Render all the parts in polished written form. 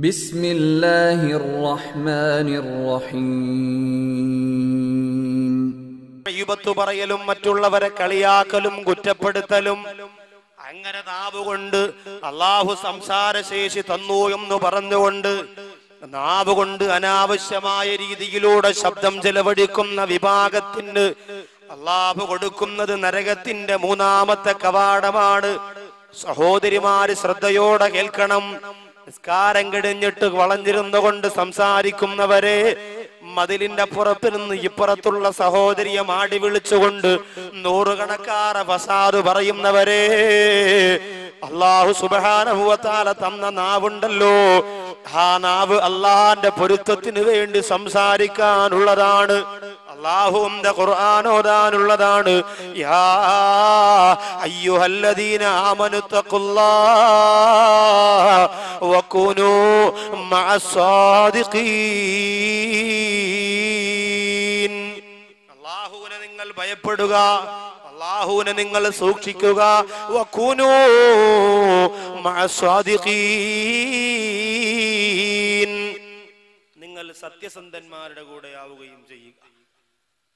ബിസ്മില്ലാഹിർ റഹ്മാനിർ റഹീം. ഗീബത്ത് പറയലും മറ്റുള്ളവരെ കളിയാക്കലും കുറ്റപ്പെടുത്തലും അങ്ങനെ നാവുകൊണ്ട് അള്ളാഹു സംസാരശേഷി തന്നു എന്ന് പറഞ്ഞുകൊണ്ട് നാവുകൊണ്ട് അനാവശ്യമായ രീതിയിലൂടെ ശബ്ദം ചെലവഴിക്കുന്ന വിഭാഗത്തിന് അള്ളാഹു കൊടുക്കുന്നത് നരകത്തിന്റെ മൂന്നാമത്തെ കവാടമാണ്. സഹോദരിമാര് ശ്രദ്ധയോടെ കേൾക്കണം. നിസ്കാരം കഴിഞ്ഞിട്ട് വളഞ്ഞിരുന്നുകൊണ്ട് സംസാരിക്കുന്നവരെ, മതിലിന്റെ പുറത്ത് നിന്ന് ഇപ്പുറത്തുള്ള സഹോദരിയെ മാടി വിളിച്ചുകൊണ്ട് നൂറുകണക്കാറ് ഫസാദ് പറയുന്നവരെ, അല്ലാഹു സുബ്ഹാനഹു വ തആല തന്ന നാവുണ്ടല്ലോ, ആ നാവ് അള്ളാന്റെ പൊരുത്തത്തിന് വേണ്ടി സംസാരിക്കാനുള്ളതാണ്. അല്ലാഹുവിന്റെ ഖുർആൻ ഓതാനുള്ളതാണ്. യാ അയ്യുഹല്ലദീന ആമനു തഖുല്ലാഹ വകുനൂ മഅസ്സാദിഖീൻ. അല്ലാഹുവിനെ നിങ്ങൾ ഭയപ്പെടുക, അല്ലാഹുവിനെ നിങ്ങൾ സൂക്ഷിക്കുക. വകുനൂ മഅസ്സാദിഖീൻ, നിങ്ങൾ സത്യസന്ധന്മാരുടെ കൂടെ ആവുകയും ചെയ്യുക.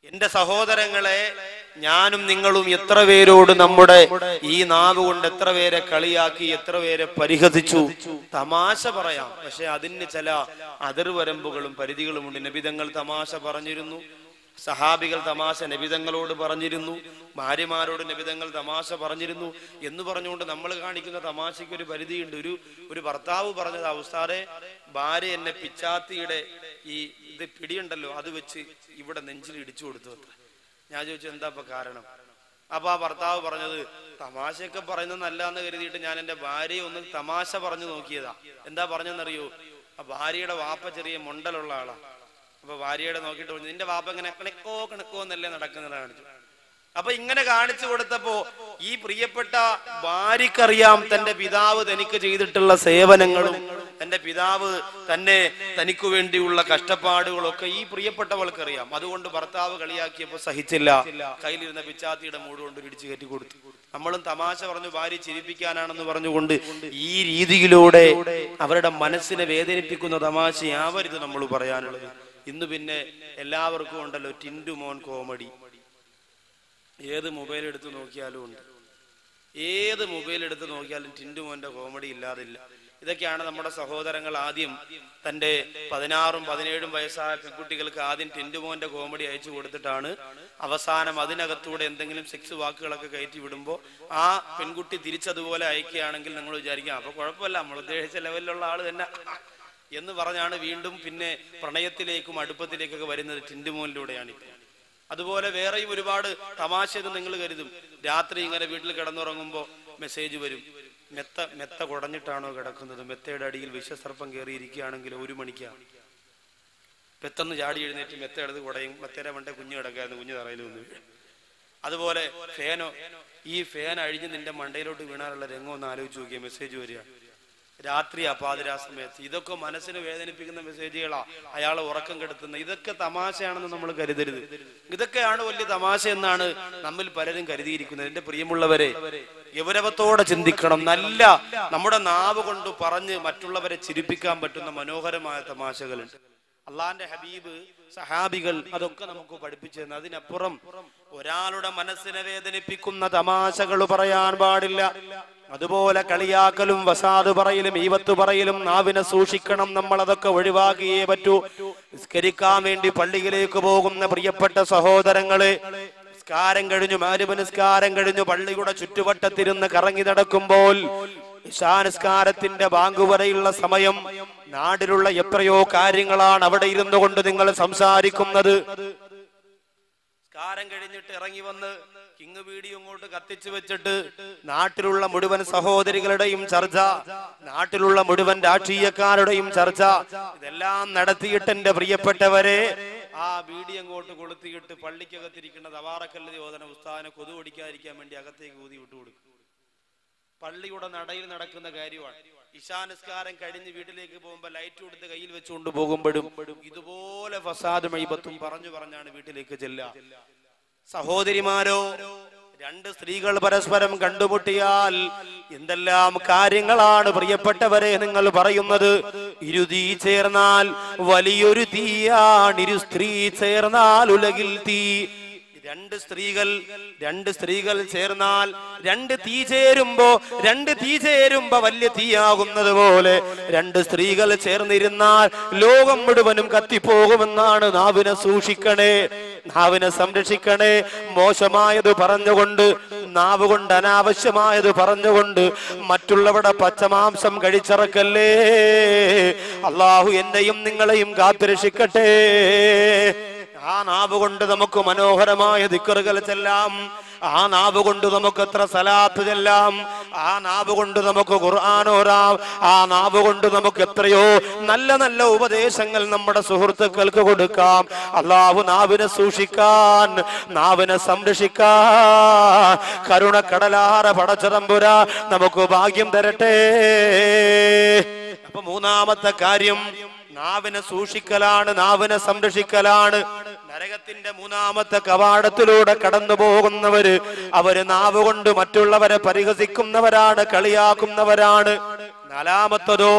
എന്റെ സഹോദരങ്ങളെ, ഞാനും നിങ്ങളും എത്ര പേരോട് നമ്മുടെ ഈ നാവ് കൊണ്ട് എത്ര പേരെ കളിയാക്കി, എത്ര പേരെ പരിഹസിച്ചു. തമാശ പറയാം, പക്ഷെ അതിന് ചില അതിർവരമ്പുകളും പരിധികളുമുണ്ട്. നബിതങ്ങൾ തമാശ പറഞ്ഞിരുന്നു, സഹാബികൾ തമാശ നബിതങ്ങളോട് പറഞ്ഞിരുന്നു, ഭാര്യമാരോട് നബിതങ്ങൾ തമാശ പറഞ്ഞിരുന്നു എന്ന് പറഞ്ഞുകൊണ്ട് നമ്മൾ കാണിക്കുന്ന തമാശയ്ക്ക് ഒരു പരിധിയുണ്ട്. ഒരു ഭർത്താവ് പറഞ്ഞത്, ഉസ്താദേ ഭാര്യ എന്നെ പിച്ചാത്തിയുടെ ഈ ഇത് പിടിയുണ്ടല്ലോ അത് വെച്ച് ഇവിടെ നെഞ്ചിൽ ഇടിച്ചു കൊടുത്തു അത്ര. ഞാൻ ചോദിച്ചു എന്താ ഇപ്പൊ കാരണം? അപ്പൊ ആ ഭർത്താവ് പറഞ്ഞത്, തമാശയൊക്കെ പറയുന്നത് നല്ലതെന്ന് കരുതിയിട്ട് ഞാൻ എന്റെ ഭാര്യയെ ഒന്ന് തമാശ പറഞ്ഞു നോക്കിയതാ. എന്താ പറഞ്ഞെന്നറിയോ? ആ ഭാര്യയുടെ വാപ്പ ചെറിയ മുണ്ടലുള്ള ആളാ. അപ്പൊ ഭാര്യയുടെ നോക്കിയിട്ട് പറഞ്ഞു, നിന്റെ വാപ്പ ഇങ്ങനെ കണക്കോ കണക്കോ എന്നല്ലേ നടക്കുന്നത് കാണിച്ചു. അപ്പൊ ഇങ്ങനെ കാണിച്ചു കൊടുത്തപ്പോ ഈ പ്രിയപ്പെട്ട ഭാര്യക്കറിയാം തന്റെ പിതാവ് തനിക്ക് ചെയ്തിട്ടുള്ള സേവനങ്ങളും തന്റെ പിതാവ് തനിക്ക് വേണ്ടിയുള്ള കഷ്ടപ്പാടുകളൊക്കെ ഈ പ്രിയപ്പെട്ടവൾക്കറിയാം. അതുകൊണ്ട് ഭർത്താവ് കളിയാക്കിയപ്പോ സഹിച്ചില്ല, കയ്യിലിരുന്ന പിച്ചാത്തിയുടെ മൂട് കൊണ്ട് ഇടിച്ചു കയറ്റി കൊടുത്തു. നമ്മളും തമാശ പറഞ്ഞു ഭാര്യ ചിരിപ്പിക്കാനാണെന്ന് പറഞ്ഞുകൊണ്ട് ഈ രീതിയിലൂടെ അവരുടെ മനസ്സിനെ വേദനിപ്പിക്കുന്ന തമാശയാവരുത് നമ്മൾ പറയാനുള്ളത്. ഇന്ന് പിന്നെ എല്ലാവർക്കും ഉണ്ടല്ലോ ടിൻഡു മോൻ കോമഡി. ഏത് മൊബൈൽ എടുത്ത് നോക്കിയാലും ഉണ്ട്, ഏത് മൊബൈൽ എടുത്ത് നോക്കിയാലും ടിൻഡു മോന്റെ കോമഡി ഇല്ലാതില്ല. ഇതൊക്കെയാണ് നമ്മുടെ സഹോദരങ്ങൾ ആദ്യം തന്റെ 16ഉം 17ഉം വയസ്സായ പെൺകുട്ടികൾക്ക് ആദ്യം ടിൻഡു മോന്റെ കോമഡി അയച്ചു കൊടുത്തിട്ടാണ് അവസാനം അതിനകത്തൂടെ എന്തെങ്കിലും സെക്സ് വാക്കുകളൊക്കെ കയറ്റി വിടുമ്പോൾ ആ പെൺകുട്ടി തിരിച്ചതുപോലെ അയക്കുകയാണെങ്കിൽ നിങ്ങൾ വിചാരിക്കാം അപ്പൊ കുഴപ്പമില്ല, നമ്മൾ ഉദ്ദേശിച്ച ലെവലിലുള്ള ആള് തന്നെ എന്ന് പറഞ്ഞാണ് വീണ്ടും പിന്നെ പ്രണയത്തിലേക്കും അടുപ്പത്തിലേക്കൊക്കെ വരുന്നത് ടിൻഡു മോനിലൂടെയാണ്. അതുപോലെ വേറെയും ഒരുപാട് തമാശ നിങ്ങൾ കരുതും. രാത്രി ഇങ്ങനെ വീട്ടിൽ കിടന്നുറങ്ങുമ്പോ മെസ്സേജ് വരും, മെത്ത കുടഞ്ഞിട്ടാണോ കിടക്കുന്നത്, മെത്തയുടെ അടിയിൽ വിഷസർപ്പം കയറിയിരിക്കുകയാണെങ്കിൽ 1 മണിക്കാണ്. പെട്ടെന്ന് ചാടി എഴുന്നേറ്റ് മെത്ത എടുത്ത് കുടയും, മെത്തയുടെ മണ്ടേ കുഞ്ഞു കിടക്കായിരുന്നു, കുഞ്ഞു തറയിൽ വന്നു. അതുപോലെ ഫാനോ, ഈ ഫാൻ അഴിഞ്ഞ് നിന്റെ മണ്ടയിലോട്ട് വീണാനുള്ള രംഗം ഒന്ന് ആലോചിച്ച് നോക്കിയ മെസ്സേജ് വരിക രാത്രി അപാതിരാ സമയത്ത്. ഇതൊക്കെ മനസ്സിന് വേദനിപ്പിക്കുന്ന മെസ്സേജുകളാ, അയാളെ ഉറക്കം കെടുത്തുന്ന. ഇതൊക്കെ തമാശയാണെന്ന് നമ്മൾ കരുതരുത്. ഇതൊക്കെയാണ് വലിയ തമാശ എന്നാണ് നമ്മിൽ പലരും കരുതിയിരിക്കുന്നത്. എന്റെ പ്രിയമുള്ളവരെ, ഗൗരവത്തോടെ ചിന്തിക്കണം. നല്ല നമ്മുടെ നാവ് കൊണ്ട് പറഞ്ഞ് മറ്റുള്ളവരെ ചിരിപ്പിക്കാൻ പറ്റുന്ന മനോഹരമായ തമാശകളുണ്ട്. അള്ളാന്റെ ഹബീബ്, സഹാബികൾ അതൊക്കെ നമുക്ക് പഠിപ്പിച്ചു തന്നു. അതിനപ്പുറം ഒരാളുടെ മനസ്സിനെ വേദനിപ്പിക്കുന്ന തമാശകൾ പറയാൻ പാടില്ല. അതുപോലെ കളിയാക്കലും വസാദ് പറയലും ഈവത്ത് പറയലും നാവിനെ സൂക്ഷിക്കണം. നമ്മൾ അതൊക്കെ ഒഴിവാക്കിയേ പറ്റൂ. നിസ്കരിക്കാൻ വേണ്ടി പള്ളിയിലേക്ക് പോകുന്ന പ്രിയപ്പെട്ട സഹോദരങ്ങളെ, നിസ്കാരം കഴിഞ്ഞു, മഗ്‌രിബ് നിസ്കാരം കഴിഞ്ഞു പള്ളിയുടെ ചുറ്റുവട്ടത്തിരുന്ന് കറങ്ങി നടക്കുമ്പോൾ ഇശാ നിസ്കാരത്തിന്റെ ബാങ്ക് വരെയുള്ള സമയം നാട്ടിലുള്ള എത്രയോ കാര്യങ്ങളാണ് അവിടെ ഇരുന്നു കൊണ്ട് നിങ്ങൾ സംസാരിക്കുന്നത്. നിസ്കാരം കഴിഞ്ഞിട്ട് ഇറങ്ങി വന്ന് കിങ് വീഡിയോ ഇങ്ങോട്ട് കത്തിച്ചു വെച്ചിട്ട് നാട്ടിലുള്ള മുഴുവൻ സഹോദരികളുടെയും ചർച്ച, നാട്ടിലുള്ള മുഴുവൻ രാഷ്ട്രീയക്കാരുടെയും ചർച്ച, ഇതെല്ലാം നടത്തിയിട്ട് എന്റെ പ്രിയപ്പെട്ടവരെ ആ വീഡിയോ അങ്ങോട്ട് കൊളുത്തിയിട്ട് പള്ളിക്കകത്തിരിക്കുന്ന തവാറക്കല്ലി ഓതന ഉസ്താദിനെ കൊതു ഓടിക്കാതിരിക്കാൻ വേണ്ടി അകത്തേക്ക് ഊതി വിട്ടുകൊടുക്കും. പള്ളിയുടെ നടയിൽ നടക്കുന്ന കാര്യമാണ്. ഇശാ നിസ്കാരം കഴിഞ്ഞ് വീട്ടിലേക്ക് പോകുമ്പോൾ ലൈറ്റ് കൊടുത്ത് കയ്യിൽ വെച്ചുകൊണ്ട് പോകുമ്പോഴും ഇതുപോലെ ഫസാദും ഗീബത്തും പറഞ്ഞാണ് വീട്ടിലേക്ക് ചെല്ലുക. സഹോദരിമാരോ, രണ്ട് സ്ത്രീകൾ പരസ്പരം കണ്ടുമുട്ടിയാൽ എന്തെല്ലാം കാര്യങ്ങളാണ് പ്രിയപ്പെട്ടവരെ നിങ്ങൾ പറയുന്നത്. ഇരുതീ ചേർന്നാൽ വലിയൊരു തീയാണ്, ഇരു സ്ത്രീ ചേർന്നാൽ ഉലകിൽ തീ. രണ്ട് സ്ത്രീകൾ ചേർന്നാൽ രണ്ട് തീ ചേരുമ്പോ വലിയ തീയാകുന്നത് പോലെ രണ്ട് സ്ത്രീകൾ ചേർന്നിരുന്നാൽ ലോകം മുഴുവനും കത്തിപ്പോകുമെന്നാണ്. നാവിനെ സൂക്ഷിക്കണേ, നാവിനെ സംരക്ഷിക്കണേ. മോശമായത് പറഞ്ഞുകൊണ്ട്, നാവ് കൊണ്ട് അനാവശ്യമായത് പറഞ്ഞുകൊണ്ട് മറ്റുള്ളവരുടെ പച്ചമാംസം കഴിച്ചിറക്കല്ലേ. അള്ളാഹു എന്നെയും നിങ്ങളെയും കാത്തുരക്ഷിക്കട്ടെ. ആ നാവ് കൊണ്ട് നമുക്ക് മനോഹരമായ ദിക്റുകൾ ചെല്ലാം, ആ നാവ് കൊണ്ട് നമുക്ക് എത്ര സലാത്ത് ചെല്ലാം, ആ നാവ് കൊണ്ട് നമുക്ക് ഖുർആൻ ഓതാം, ആ നാവ് കൊണ്ട് നമുക്ക് എത്രയോ നല്ല നല്ല ഉപദേശങ്ങൾ നമ്മുടെ സുഹൃത്തുക്കൾക്ക് കൊടുക്കാം. അള്ളാഹു നാവിനെ സൂക്ഷിക്കാൻ, നാവിനെ സംരക്ഷിക്കാൻ കരുണക്കടലാറ പടച്ചതമ്പുരാ നമുക്ക് ഭാഗ്യം തരട്ടെ. അപ്പൊ മൂന്നാമത്തെ കാര്യം നാവിനെ സൂക്ഷിക്കലാണ്, നാവിനെ സംരക്ഷിക്കലാണ്. നരകത്തിന്റെ മൂന്നാമത്തെ കവാടത്തിലൂടെ കടന്നു പോകുന്നവര് അവര് നാവ് കൊണ്ട് മറ്റുള്ളവരെ പരിഹസിക്കുന്നവരാണ്, കളിയാക്കുന്നവരാണ്. നാലാമത്തതോ,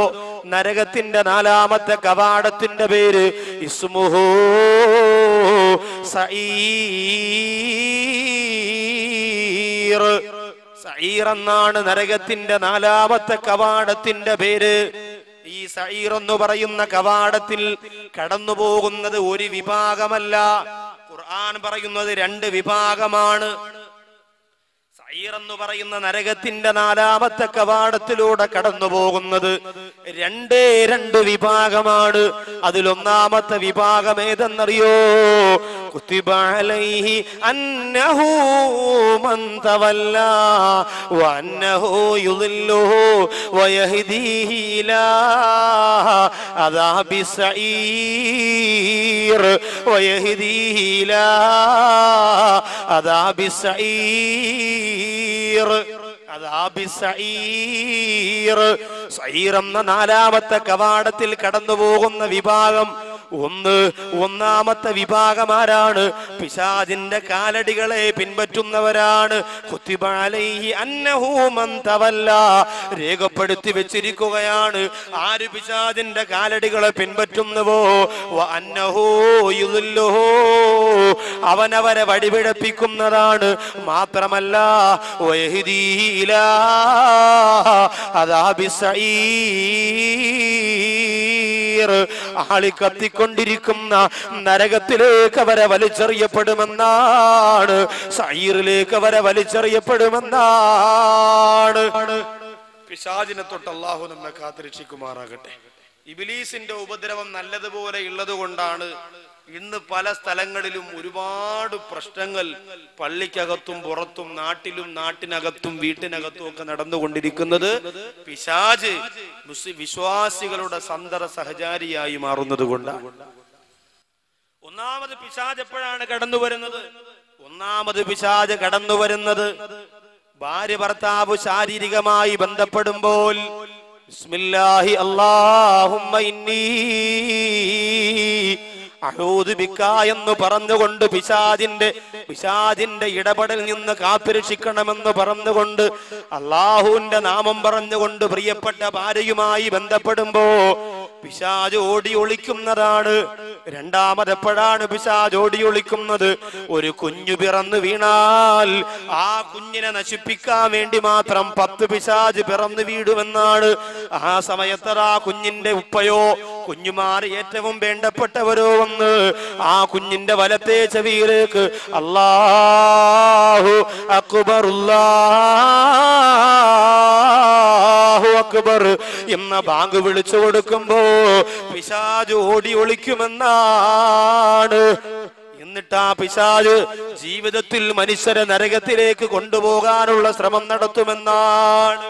നരകത്തിന്റെ നാലാമത്തെ കവാടത്തിന്റെ പേര് ഇസ്മുഹു സഈർ. സഈർ എന്നാണ് നരകത്തിന്റെ നാലാമത്തെ കവാടത്തിന്റെ പേര്. ഈ സഈർ എന്ന് പറയുന്ന കവാടത്തിൽ കടന്നു പോകുന്നത് ഒരു വിഭാഗമല്ല, ഖുർആൻ പറയുന്നത് രണ്ട് വിഭാഗമാണ്. സഈർ എന്ന് പറയുന്ന നരകത്തിന്റെ നാലാമത്തെ കവാടത്തിലൂടെ കടന്നു പോകുന്നത് രണ്ട് വിഭാഗമാണ്. അതിലൊന്നാമത്തെ വിഭാഗം ഏതെന്നറിയോ? കുതിബ അലൈഹി അന്നഹു മൻ തവല്ലാ വഅന്നഹു യുളില്ലുഹു വയഹ്ദീഹി ഇലാ അദാബി സഈർ വയഹ്ദീഹി ഇലാ അദാബി സഈർ. സഈർ എന്ന നാലാമത്തെ കവാടത്തിൽ കടന്നു പോകുന്ന വിഭാഗം ഒന്നാമത്തെ വിഭാഗം ആരാണ്? പിശാചിന്റെ കാലടികളെ പിൻപറ്റുന്നവരാണ്. കുതിബ അലൈഹി അന്നഹു മൻ തവല്ലാ, രേഖപ്പെടുത്തി വെച്ചിരിക്കുകയാണ്. ആര് പിശാചിന്റെ കാലടികളെ പിൻപറ്റുന്നുവോ വഅന്നഹു യുളില്ലുഹു, അവനവരെ വഴിപിഴപ്പിക്കുന്നതാണ്. മാത്രമല്ല വയഹ്ദീഹി ഇലാ അദാബി സഈർ, ആളി കത്തിക്കൊണ്ടിരിക്കുന്ന നരകത്തിലേക്ക് അവരെ വലിച്ചെറിയപ്പെടുമെന്നാണ്, സഈറിലേക്ക് അവരെ വലിച്ചെറിയപ്പെടുമെന്നാണ്. പിശാചിനെ തൊട്ട് അല്ലാഹു നമ്മെ കാത്തുരക്ഷിക്കുമാറാകട്ടെ. ഇബ്ലീസിന്റെ ഉപദ്രവം നല്ലതുപോലെ ഉള്ളത് കൊണ്ടാണ് ഇന്ന് പല സ്ഥലങ്ങളിലും ഒരുപാട് പ്രശ്നങ്ങൾ പള്ളിക്കകത്തും പുറത്തും നാട്ടിലും നാട്ടിനകത്തും വീട്ടിനകത്തും ഒക്കെ നടന്നുകൊണ്ടിരിക്കുന്നത്. പിശാച് വിശ്വാസികളുടെ സന്തത സഹചാരിയായി മാറുന്നത് കൊണ്ടാണ്. ഒന്നാമത് പിശാച് എപ്പോഴാണ് കടന്നു വരുന്നത്? ഭാര്യ ഭർത്താവ് ശാരീരികമായി ബന്ധപ്പെടുമ്പോൾ ബിസ്മില്ലാഹി അല്ലാഹുമ്മ ഇന്നി അഊദു ബിക എന്ന് പറഞ്ഞുകൊണ്ട് പിശാചിന്റെ ഇടപെടൽ നിന്ന് കാത്തുരക്ഷിക്കണമെന്ന് പറഞ്ഞുകൊണ്ട് അല്ലാഹുവിന്റെ നാമം പറഞ്ഞുകൊണ്ട് പ്രിയപ്പെട്ട ഭാര്യയുമായി ബന്ധപ്പെടുമ്പോ പിശാച് ഓടി ഒളിക്കുന്നതാണ്. രണ്ടാമതെപ്പോഴാണ് പിശാച് ഓടി ഒളിക്കുന്നത്? ഒരു കുഞ്ഞു പിറന്നു വീണാൽ ആ കുഞ്ഞിനെ നശിപ്പിക്കാൻ വേണ്ടി മാത്രം 10 പിശാച് പിറന്നു വീടുമെന്നാണ്. ആ സമയത്ത് ആ കുഞ്ഞിന്റെ ഉപ്പയോ കുഞ്ഞുമാർ ഏറ്റവും വേണ്ടപ്പെട്ടവരോ വന്ന് ആ കുഞ്ഞിന്റെ വലത്തെ ചെവിയിലേക്ക് അല്ലാഹു അക്ബർ അല്ലാഹു അക്ബർ എന്ന ബാങ്ക് വിളിച്ചു കൊടുക്കുമ്പോ പിശാച് ഓടി ഒളിക്കുമെന്നാണ്. എന്നിട്ട് ആ പിശാച് ജീവിതത്തിൽ മനുഷ്യരെ നരകത്തിലേക്ക് കൊണ്ടുപോകാനുള്ള ശ്രമം നടത്തുമെന്നാണ്.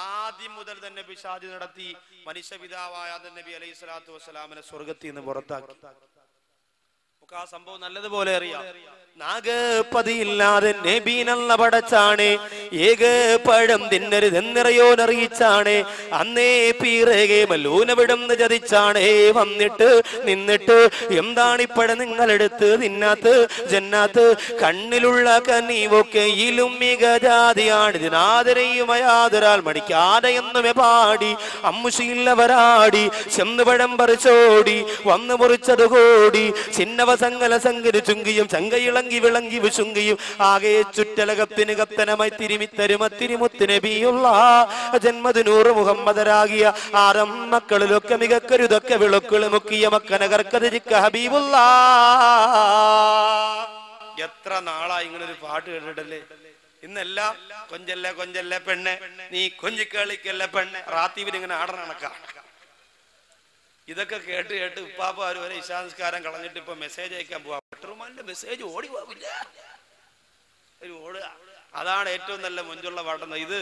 ആദ്യം മുതൽ തന്നെ പിശാച് നടത്തി മനുഷ്യപിതാവായ നബി അലൈഹി സ്വലാത്തു വസ്സലാമിനെ സ്വർഗത്തിൽ നിന്ന് പുറത്താക്കി. നമുക്ക് ആ സംഭവം നല്ലതുപോലെ അറിയാം. നാഗപതിയില്ലാതെ നബീനെന്ന പടച്ചാണ് ഏക പഴം തിന്നരുതെന്നറിയോനറിയിച്ചാണ്. അന്നേ പീറകെ മല്ലൂനവിടന്ന് ചതിച്ചാണേ. വന്നിട്ട് നിന്നിട്ട് എന്താണിപ്പഴം നിങ്ങളെടുത്ത് തിന്നാത്ത് ജന്നാത്ത്? കണ്ണിലുള്ള കനീവൊക്കെയിലും മികജാതിയാണ്. ഇതിനാദരയുമയാദരാൽ മടിക്കാതെ എന്നുമേ പാടി അമ്മുശീല്ലവരാടി ചെന്നുപഴം പറിച്ചോടി വന്നു മുറിച്ചത് കൂടി ചിന്നവ സങ്കല സങ്കര ചുങ്കിയും ചങ്കയിളങ്കി വിളങ്ങി വിശുങ്കിയും ആകെ ചുറ്റലകത്തിന് കത്തനമായി തിരുമിത്തരുമത്തിരിമുത്ത് നബിയുള്ള ജന്മദിനൂറ് മുഹമ്മദരാകിയ ആറം മക്കളിലൊക്കെ മികക്കരുതൊക്കെ വിളക്കുകൾ മുക്കിയ മക്കനകർക്കതിരിക്ക ഹബീബുള്ള. എത്ര നാളായി ഇങ്ങനൊരു പാട്ട് കേട്ടിട്ടല്ലേ? ഇന്നെല്ലാം കൊഞ്ചല്ലേ കൊഞ്ചല്ലേ പെണ്ണെ നീ കൊഞ്ചിക്കളിക്കല്ലേ പെണ്ണെ റാത്തീവിൽ ഇങ്ങനെ ആടണക്കാ. ഇതൊക്കെ കേട്ട് കേട്ട് ഉപ്പാപ്പ വരെ ഇശാസ്കാരം കളഞ്ഞിട്ട് ഇപ്പൊ മെസ്സേജ് അയക്കാൻ പോവാ. പെട്രോമാന്റെ മെസ്സേജ് ഓടി പോവില്ല, ഒരു ഓടുക. അതാണ് ഏറ്റവും നല്ല മുഞ്ചുള്ള പാട്ടെന്ന്. ഇത്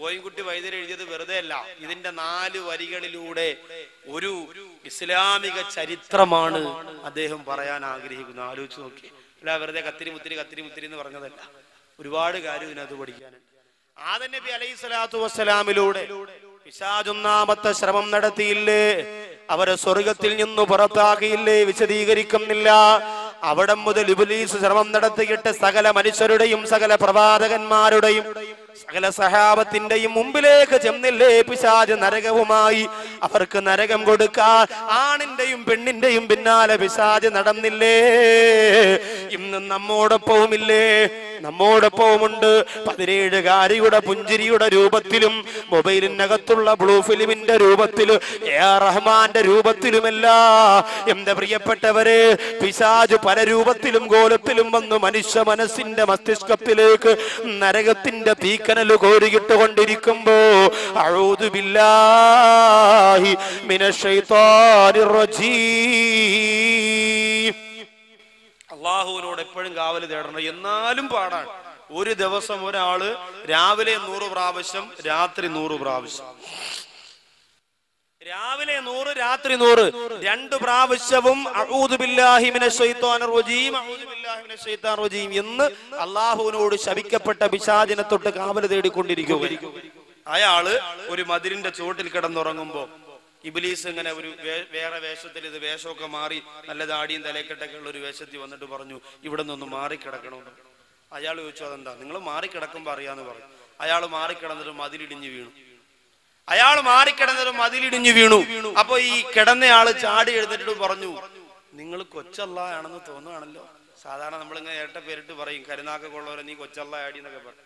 ബോയിൻകുട്ടി വൈദ്യർ എഴുതിയത് വെറുതെ അല്ല. ഇതിന്റെ 4 വരികളിലൂടെ ഒരു ഇസ്ലാമിക ചരിത്രമാണ് അദ്ദേഹം പറയാൻ ആഗ്രഹിക്കുന്നത്. ആലോചിച്ച് നോക്കി. അല്ല വെറുതെ കത്തിരി മുത്തിരി എന്ന് പറഞ്ഞതല്ല. ഒരുപാട് കാര്യം ഇതിനകത്ത് പഠിക്കാനുണ്ട്. ആദം നബി അലൈഹി സ്വലാത്തു വസ്സലാമിലൂടെ പിശാചൊന്നാമത്തെ ശ്രമം നടത്തിയില്ലേ? അവരെ സ്വർഗത്തിൽ നിന്ന് പുറത്താക്കിയില്ലേ? വിശദീകരിക്കുന്നില്ല. അവിടെ മുതൽ ഇബ്ലീസ് ശ്രമം നടത്തിയിട്ട് സകല മനുഷ്യരുടെയും സകല പ്രവാചകന്മാരുടെയും സകല സഹാബത്തിന്റെയും മുമ്പിലേക്ക് ചെന്നില്ലേ പിശാച് നരകവുമായി? അവർക്ക് നരകം കൊടുക്കാൻ ആണിന്റെയും പെണ്ണിന്റെയും പിന്നാലെ പിശാച് നടന്നില്ലേ? ഇന്ന് നമ്മോടൊപ്പവുമില്ലേ? നമ്മോടൊപ്പവുമുണ്ട്. 17കാരിയുടെ പുഞ്ചിരിയുടെ രൂപത്തിലും മൊബൈലിനകത്തുള്ള ബ്ലൂ ഫിലിമിന്റെ രൂപത്തിലും റഹ്മാന്റെ രൂപത്തിലുമല്ല എന്റെ പ്രിയപ്പെട്ടവരെ, പിശാച് പല രൂപത്തിലും കോലത്തിലും വന്ന് മനുഷ്യ മനസ്സിന്റെ മസ്തിഷ്കത്തിലേക്ക് നരകത്തിന്റെ തീക്കനല് കോരിയിട്ടുകൊണ്ടിരിക്കുമ്പോ അഊദു ബില്ലാഹി മിനശ് ശൈത്വാനിർ റജീം. അള്ളാഹുവിനോട് എപ്പോഴും കാവല് തേടണം. എന്നാലും പാടാണ്. ഒരു ദിവസം ഒരാള് രാവിലെ 100 പ്രാവശ്യം, രാത്രി 100 പ്രാവശ്യം. രാവിലെ 100 രാത്രി 100 2 പ്രാവശ്യവും അഊദു ബില്ലാഹി മിനശ് ശൈത്വാനിർ റജീം അഊദു ബില്ലാഹി മിനശ് ശൈത്വാനിർ റജീം എന്ന് അള്ളാഹുവിനോട് ശപിക്കപ്പെട്ട പിശാചിനെ തൊട്ട് കാവല് തേടിക്കൊണ്ടിരിക്കുക. അയാള് ഒരു മതിലിന്റെ ചുവട്ടിൽ കിടന്നുറങ്ങുമ്പോ ഇബ്ലീസ് ഇങ്ങനെ ഒരു വേറെ വേഷത്തിൽ, ഇത് വേഷമൊക്കെ മാറി നല്ല താടിയും തലക്കെട്ടൊക്കെ ഉള്ള ഒരു വേഷത്തിൽ വന്നിട്ട് പറഞ്ഞു ഇവിടെ നിന്ന് മാറിക്കിടക്കണമെന്ന്. അയാൾ ചോദിച്ചു അതെന്താ? നിങ്ങൾ മാറിക്കിടക്കുമ്പോ അറിയാന്ന് പറഞ്ഞു. അയാൾ മാറിക്കിടന്നിട്ട് മതിലിടിഞ്ഞു വീണു. അപ്പൊ ഈ കിടന്നയാള് ചാടി എഴുന്നേറ്റ് പറഞ്ഞു നിങ്ങൾ കൊച്ചല്ലായാണെന്ന് തോന്നുകയാണല്ലോ. സാധാരണ നമ്മളിങ്ങനെ ഇരട്ട പേരിട്ട് പറയും, കരുനാക്കൊക്കെ ഉള്ളവരെ നീ കൊച്ചല്ല ആടി എന്നൊക്കെ പറഞ്ഞു.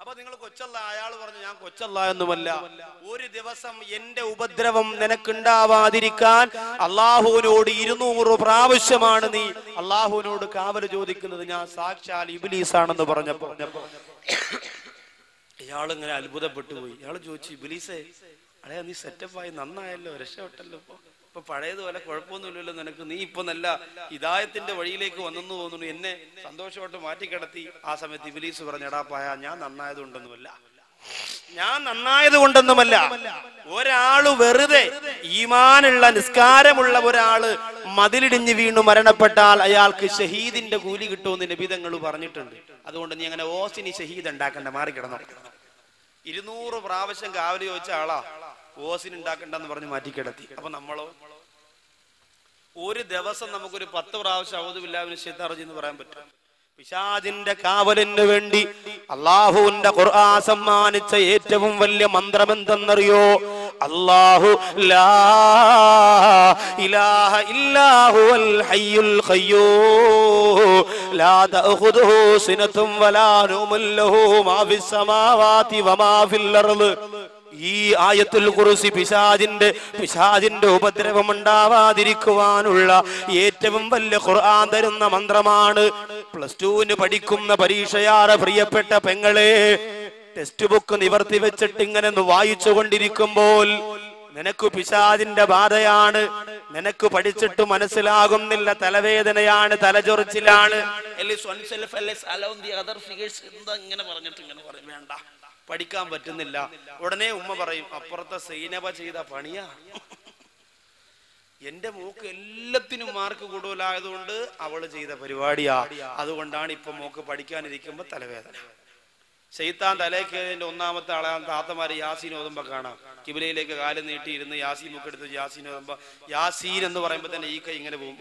അപ്പൊ നിങ്ങൾ കൊച്ചല്ല. അയാൾ പറഞ്ഞു ഞാൻ കൊച്ചല്ല എന്നുമല്ല. ഒരു ദിവസം എന്റെ ഉപദ്രവം നിനക്കുണ്ടാവാതിരിക്കാൻ അള്ളാഹുവിനോട് 200 പ്രാവശ്യമാണ് നീ അള്ളാഹുവിനോട് കാവല് ചോദിക്കുന്നത്. ഞാൻ സാക്ഷാൽ ഇബ്ലീസ് ആണെന്ന് പറഞ്ഞപ്പോ ഇയാളിങ്ങനെ അത്ഭുതപ്പെട്ടു പോയി. ഇയാള് ചോദിച്ചു ഇബ്ലീസേ അളയാ നീ സെറ്റപ്പായി നന്നായല്ലോ, രക്ഷപ്പെട്ടല്ലോ, ഇപ്പൊ പഴയതുപോലെ കുഴപ്പമൊന്നുമില്ലല്ലോ നിനക്ക്, നീ ഇപ്പൊ നല്ല ഹിദായത്തിന്റെ വഴിയിലേക്ക് വന്നെന്ന് തോന്നുന്നു, എന്നെ സന്തോഷമായിട്ട് മാറ്റിക്കിടത്തി. ആ സമയത്ത് ഇബ്ലീസ് പറഞ്ഞു എടാ പായ ഞാൻ നന്നായത് കൊണ്ടൊന്നുമല്ല. ഒരാള് വെറുതെ ഈമാനുള്ള നിസ്കാരമുള്ള ഒരാള് മതിലിടിഞ്ഞ് വീണു മരണപ്പെട്ടാൽ അയാൾക്ക് ഷഹീദിന്റെ കൂലി കിട്ടുമെന്ന് നബി തങ്ങൾ പറഞ്ഞിട്ടുണ്ട്. അതുകൊണ്ട് നീ അങ്ങനെ ഓസിനി ഷഹീദ് ഉണ്ടാക്കണ്ട, മാറിക്കിടന്നോ. 200 പ്രാവശ്യം കാവല് ചോദിച്ച ആളാ ഓസിന് ഉണ്ടാക്കണ്ടെന്ന് പറഞ്ഞ് മാറ്റിക്കിടത്തി. അപ്പൊ നമ്മളോ ഒരു ദിവസം നമുക്കൊരു 10 പ്രാവശ്യം അഊദു ബില്ലാഹി മിനശ് ശൈത്വാനിർ റജീം എന്ന് പറയാൻ പറ്റും. പിശാചിന്റെ കാവലിന് വേണ്ടി അള്ളാഹുവിന്റെ ഖുർആൻ സമ്മാനിച്ച ഏറ്റവും വലിയ മന്ത്രം എന്തെന്നറിയോ? അല്ലാഹു ലാ ഇലാഹ ഇല്ലാ ഹുവൽ ഹയ്യുൽ ഖയ്യൂം ലാ തഅഖുദുഹു സിനത്തും വലാ നൗമുൻ ലഹു മാ ഫിസ് സമാവാതി വമാ ഫിൽ അർള്. ഈ ആയത്തുൽ ഖുർസി പിശാചിന്റെ ഉപദ്രവം ഉണ്ടാവാതിരിക്കുവാനുള്ള ഏറ്റവും വലിയ ഖുർആൻ തരുന്ന മന്ത്രമാണ്. +2 പഠിക്കുന്ന പരീക്ഷയാറ് പ്രിയപ്പെട്ട പെങ്ങളെ, ടെക്സ്റ്റ് ബുക്ക് നിവർത്തി വെച്ചിട്ട് ഇങ്ങനെ വായിച്ചു കൊണ്ടിരിക്കുമ്പോൾ നിനക്ക് പിശാചിന്റെ ബാധയാണ്, നിനക്ക് പഠിച്ചിട്ട് മനസ്സിലാകുന്നില്ല, തലവേദനയാണ്, തലചൊറിച്ചിലാണ്, ഇങ്ങനെ വേണ്ട പഠിക്കാൻ പറ്റുന്നില്ല. ഉടനെ ഉമ്മ പറയും അപ്പുറത്തെ സൈനബ ചെയ്ത പണിയാ, എന്റെ മോക്ക് എല്ലാത്തിനും മാർക്ക് കൂടുതലായതുകൊണ്ട് അവള് ചെയ്ത പരിപാടിയാ, അതുകൊണ്ടാണ് ഇപ്പൊ മോക്ക് പഠിക്കാനിരിക്കുമ്പോ തലവേദന. ശൈത്താൻ തലേക്കേതിന്റെ ഒന്നാമത്തെ ആളെ താത്തമാര് യാസീൻ ഓതുമ്പോ കാണാം. കിബിലയിലേക്ക് കാലം നീട്ടിയിരുന്ന് യാസീൻ ബുക്ക് എടുത്ത് യാസീൻ ഓതുമ്പോ യാസീൻ എന്ന് പറയുമ്പോ തന്നെ ഈ കൈ ഇങ്ങനെ പോകും.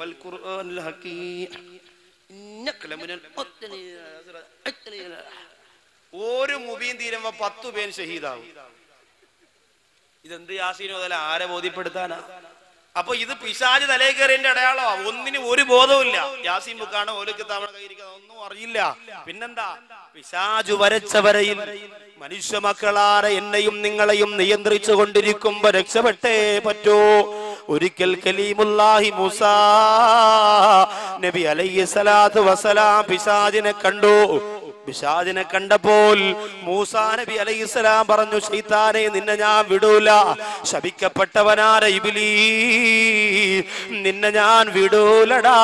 ഒരു മുബീൻ തീരുമ്പോ 10 പേര് ഷഹീദാവും. ഇതെന്ത് യാസീൻ ഓതല? ആരെ ബോധ്യപ്പെടുത്താനാ? അപ്പൊ ഇത് പിശാച് തലേ കയറിന്റെ അടയാളമാ. ഒന്നിനും ഒരു ബോധവുമില്ല. യാസീൻ ബുക്കാണ് ഓലക്ക് തവണ കയ്യിരിക്കുന്നത്, ഒന്നും അറിയില്ല. പിന്നെന്താ? പിശാചു വരച്ച വരയിൽ മനുഷ്യ മക്കളാരെ എന്നെയും നിങ്ങളെയും നിയന്ത്രിച്ചു കൊണ്ടിരിക്കുമ്പോ രക്ഷപ്പെട്ടേ പറ്റൂ. ഒരിക്കൽ കലീമുല്ലാഹി മൂസാ നബി അലൈഹി സ്വലാത്തു വസ്സലാം പിശാചിനെ കണ്ടു. പിശാചിനെ കണ്ടപ്പോൾ മൂസാ നബി അലൈഹിസ്സലാം പറഞ്ഞു, ശൈത്താനെ നിന്നെ ഞാൻ വിടൂല. ശപിക്കപ്പെട്ടവനാര ഇബ്ലീസ്, നിന്നെ ഞാൻ വിടൂലടാ.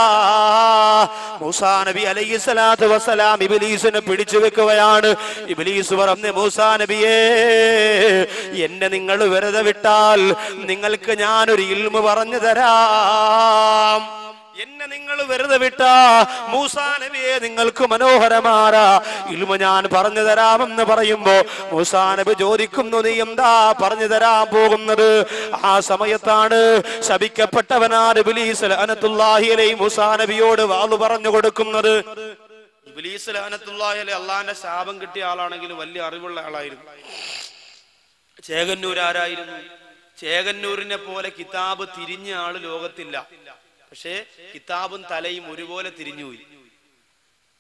മൂസാ നബി അലൈഹിസ്സലാത്തു വസ്സലാം ഇബ്ലീസിനെ പിടിച്ചു വെക്കുകയാണ്. ഇബ്ലീസ് പറഞ്ഞു, മൂസാ നബിയേ, എന്നെ നിങ്ങൾ വെറുതെ വിട്ടാൽ നിങ്ങൾക്ക് ഞാനൊരു ഇൽമു പറഞ്ഞു തരാം. എന്നെ നിങ്ങൾ വെറുതെ വിട്ടാ മൂസാ നബിയെ നിങ്ങൾക്ക് മനോഹരമായ ഇൽമു ഞാൻ പറഞ്ഞു തരാമെന്ന് പറയുമ്പോ മൂസാ നബി ചോദിക്കുന്നു, നീ എന്താ പറഞ്ഞു തരാൻ പോകുന്നത്? ആ സമയത്താണ് ശപിക്കപ്പെട്ടവനാണ് ഇബ്ലീസ് ലഅനത്തുല്ലാഹി അലൈഹി മൂസാ നബിയോട് വാള് പറഞ്ഞു കൊടുക്കുന്നത്. ഇബ്ലീസ് ലഅനത്തുല്ലാഹി അലൈഹി അള്ളാന്റെ ശാപം കിട്ടിയ ആളാണെങ്കിലും വലിയ അറിവുള്ള ആളായിരുന്നു. ചേകന്നൂർ ആരായിരുന്നു? ചേകന്നൂരിനെ പോലെ കിതാബ് തിരിഞ്ഞ ആള് ലോകത്തില്ല. പക്ഷേ കിതാബും തലയും ഒരുപോലെ തിരിഞ്ഞുപോയി.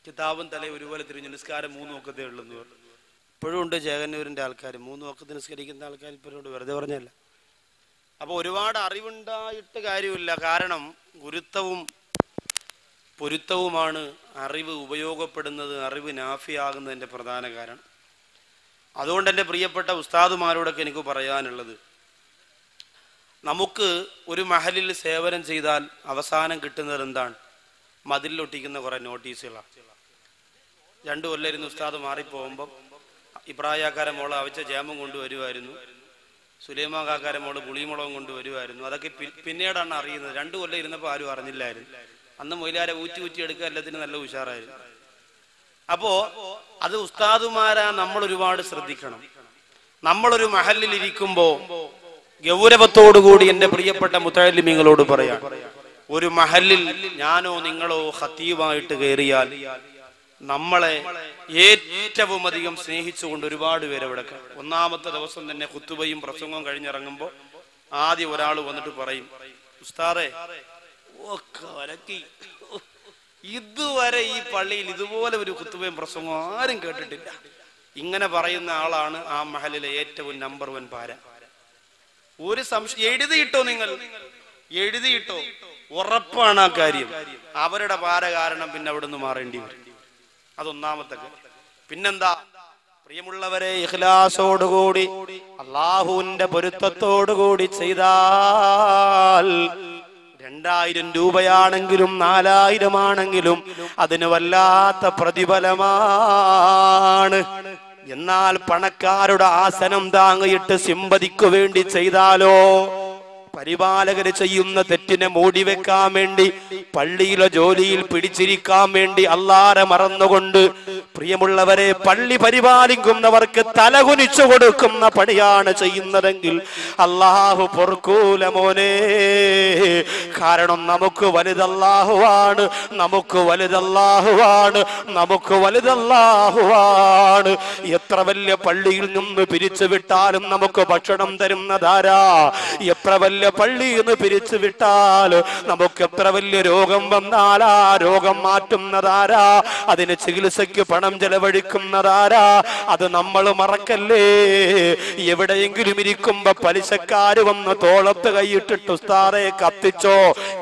കിതാബും തലയും ഒരുപോലെ തിരിഞ്ഞു. നിസ്കാരം 3 വഖത്തേ ഉള്ളെന്ന് പറഞ്ഞു. ഇപ്പോഴും ഉണ്ട് ചേകന്നൂരിന്റെ ആൾക്കാർ 3 വഖത്ത് നിസ്കരിക്കുന്ന ആൾക്കാർ ഇപ്പോഴും ഉണ്ട്. വെറുതെ പറഞ്ഞല്ല. അപ്പൊ ഒരുപാട് അറിവുണ്ടായിട്ട് കാര്യമില്ല. കാരണം ഗുരുത്വവും പൊരുത്തവുമാണ് അറിവ് ഉപയോഗപ്പെടുന്നത്, അറിവ് നാഫിയാകുന്നതിന്റെ പ്രധാന കാരണം. അതുകൊണ്ട് എൻ്റെ പ്രിയപ്പെട്ട ഉസ്താദുമാരോടൊക്കെ എനിക്ക് പറയാനുള്ളത്, നമുക്ക് ഒരു മഹലിൽ സേവനം ചെയ്താൽ അവസാനം കിട്ടുന്നത് എന്താണ്? മതിലൊട്ടിക്കുന്ന കുറെ നോട്ടീസുകളാണ്. 2 കൊല്ലം ഇരുന്ന് ഉസ്താദ് മാറിപ്പോകുമ്പം ഇബ്രാഹിക്കാരെ മോള് അവിച്ച ജാമും കൊണ്ടുവരുമായിരുന്നു, സുലൈമാൻ കാക്കാരെ മോള് പുളിമുളകും കൊണ്ടുവരുമായിരുന്നു. അതൊക്കെ പിന്നീടാണ് അറിയുന്നത്. 2 കൊല്ലം ഇരുന്നപ്പോൾ ആരും അറിഞ്ഞില്ലായിരുന്നു. അന്ന് മൊയിലാരെ ഊറ്റി എടുക്കുക എല്ലാത്തിനും നല്ല ഉഷാറായിരുന്നു. അപ്പോ അത് ഉസ്താദുമാരാ നമ്മൾ ഒരുപാട് ശ്രദ്ധിക്കണം. നമ്മളൊരു മഹലിൽ ഇരിക്കുമ്പോ ഗൗരവത്തോടുകൂടി എൻ്റെ പ്രിയപ്പെട്ട മുത്തഅല്ലിമീങ്ങളോട് പറയാം, ഒരു മഹലിൽ ഞാനോ നിങ്ങളോ ഖതീബായിട്ട് കയറിയാൽ നമ്മളെ ഏറ്റവും അധികം സ്നേഹിച്ചുകൊണ്ട് ഒരുപാട് പേര് അവിടെ. ഒന്നാമത്തെ ദിവസം തന്നെ ഖുതുബയും പ്രസംഗവും കഴിഞ്ഞിറങ്ങുമ്പോൾ ആദ്യം ഒരാൾ വന്നിട്ട് പറയും, ഉസ്താദേ ഇതുവരെ ഈ പള്ളിയിൽ ഇതുപോലെ ഒരു ഖുതുബയും പ്രസംഗവും ആരും കേട്ടിട്ടില്ല. ഇങ്ങനെ പറയുന്ന ആളാണ് ആ മഹലിലെ ഏറ്റവും നമ്പർ 1 പാര. ഒരു സംശയം എഴുതിയിട്ടോ, നിങ്ങൾ എഴുതിയിട്ടോ, ഉറപ്പാണ് ആ കാര്യം. അവരുടെ പാര കാരണം പിന്നെ അവിടെ നിന്ന് മാറേണ്ടി വരും. അതൊന്നാമത്തെ കാര്യം. പിന്നെന്താ പ്രിയമുള്ളവരെ, ഇഖ്ലാസോടുകൂടി അള്ളാഹുവിന്റെ പൊരുത്തത്തോടുകൂടി ചെയ്താൽ 2000 രൂപയാണെങ്കിലും 4000 ആണെങ്കിലും അതിന് വല്ലാത്ത പ്രതിഫലമാണ്. എന്നാൽ പണക്കാരുടെ ആസനം താങ്ങിയിട്ട് സിമ്പതിക്കു വേണ്ടി ചെയ്താലോ, പരിപാലകര് ചെയ്യുന്ന തെറ്റിനെ മൂടിവെക്കാൻ വേണ്ടി, പള്ളിയിലെ ജോലിയിൽ പിടിച്ചിരിക്കാൻ വേണ്ടി അല്ലാഹുവെ മറന്നുകൊണ്ട്, പ്രിയമുള്ളവരെ, പള്ളി പരിപാലിക്കുന്നവർക്ക് തലകുനിച്ചു കൊടുക്കുന്ന പണിയാണ് ചെയ്യുന്നതെങ്കിൽ അല്ലാഹു പൊറുക്കൂല മോനെ. കാരണം നമുക്ക് വലുതല്ലാഹുവാണ്, നമുക്ക് വലുതല്ലാഹുവാണ്, നമുക്ക് വലുതല്ലാഹുവാണ്. എത്ര വലിയ പള്ളിയിൽ നിന്ന് പിരിച്ചു വിട്ടാലും നമുക്ക് ഭക്ഷണം തരുന്നതാരാ? എത്ര വലിയ പള്ളിയിൽ നിന്ന് പിരിച്ചു വിട്ടാൽ നമുക്ക് എത്ര വലിയ രോഗം വന്നാൽ ആ രോഗം മാറ്റുന്നതാരാ? അതിന് ചികിത്സയ്ക്ക് പണം ചെലവഴിക്കുന്നതാരാ? അത് നമ്മൾ മറക്കല്ലേ. എവിടെയെങ്കിലും ഇരിക്കുമ്പോ പലിശക്കാര് വന്ന് തോളത്ത് കൈയിട്ടിട്ട് ഉസ്താദെ കത്തിച്ചോ,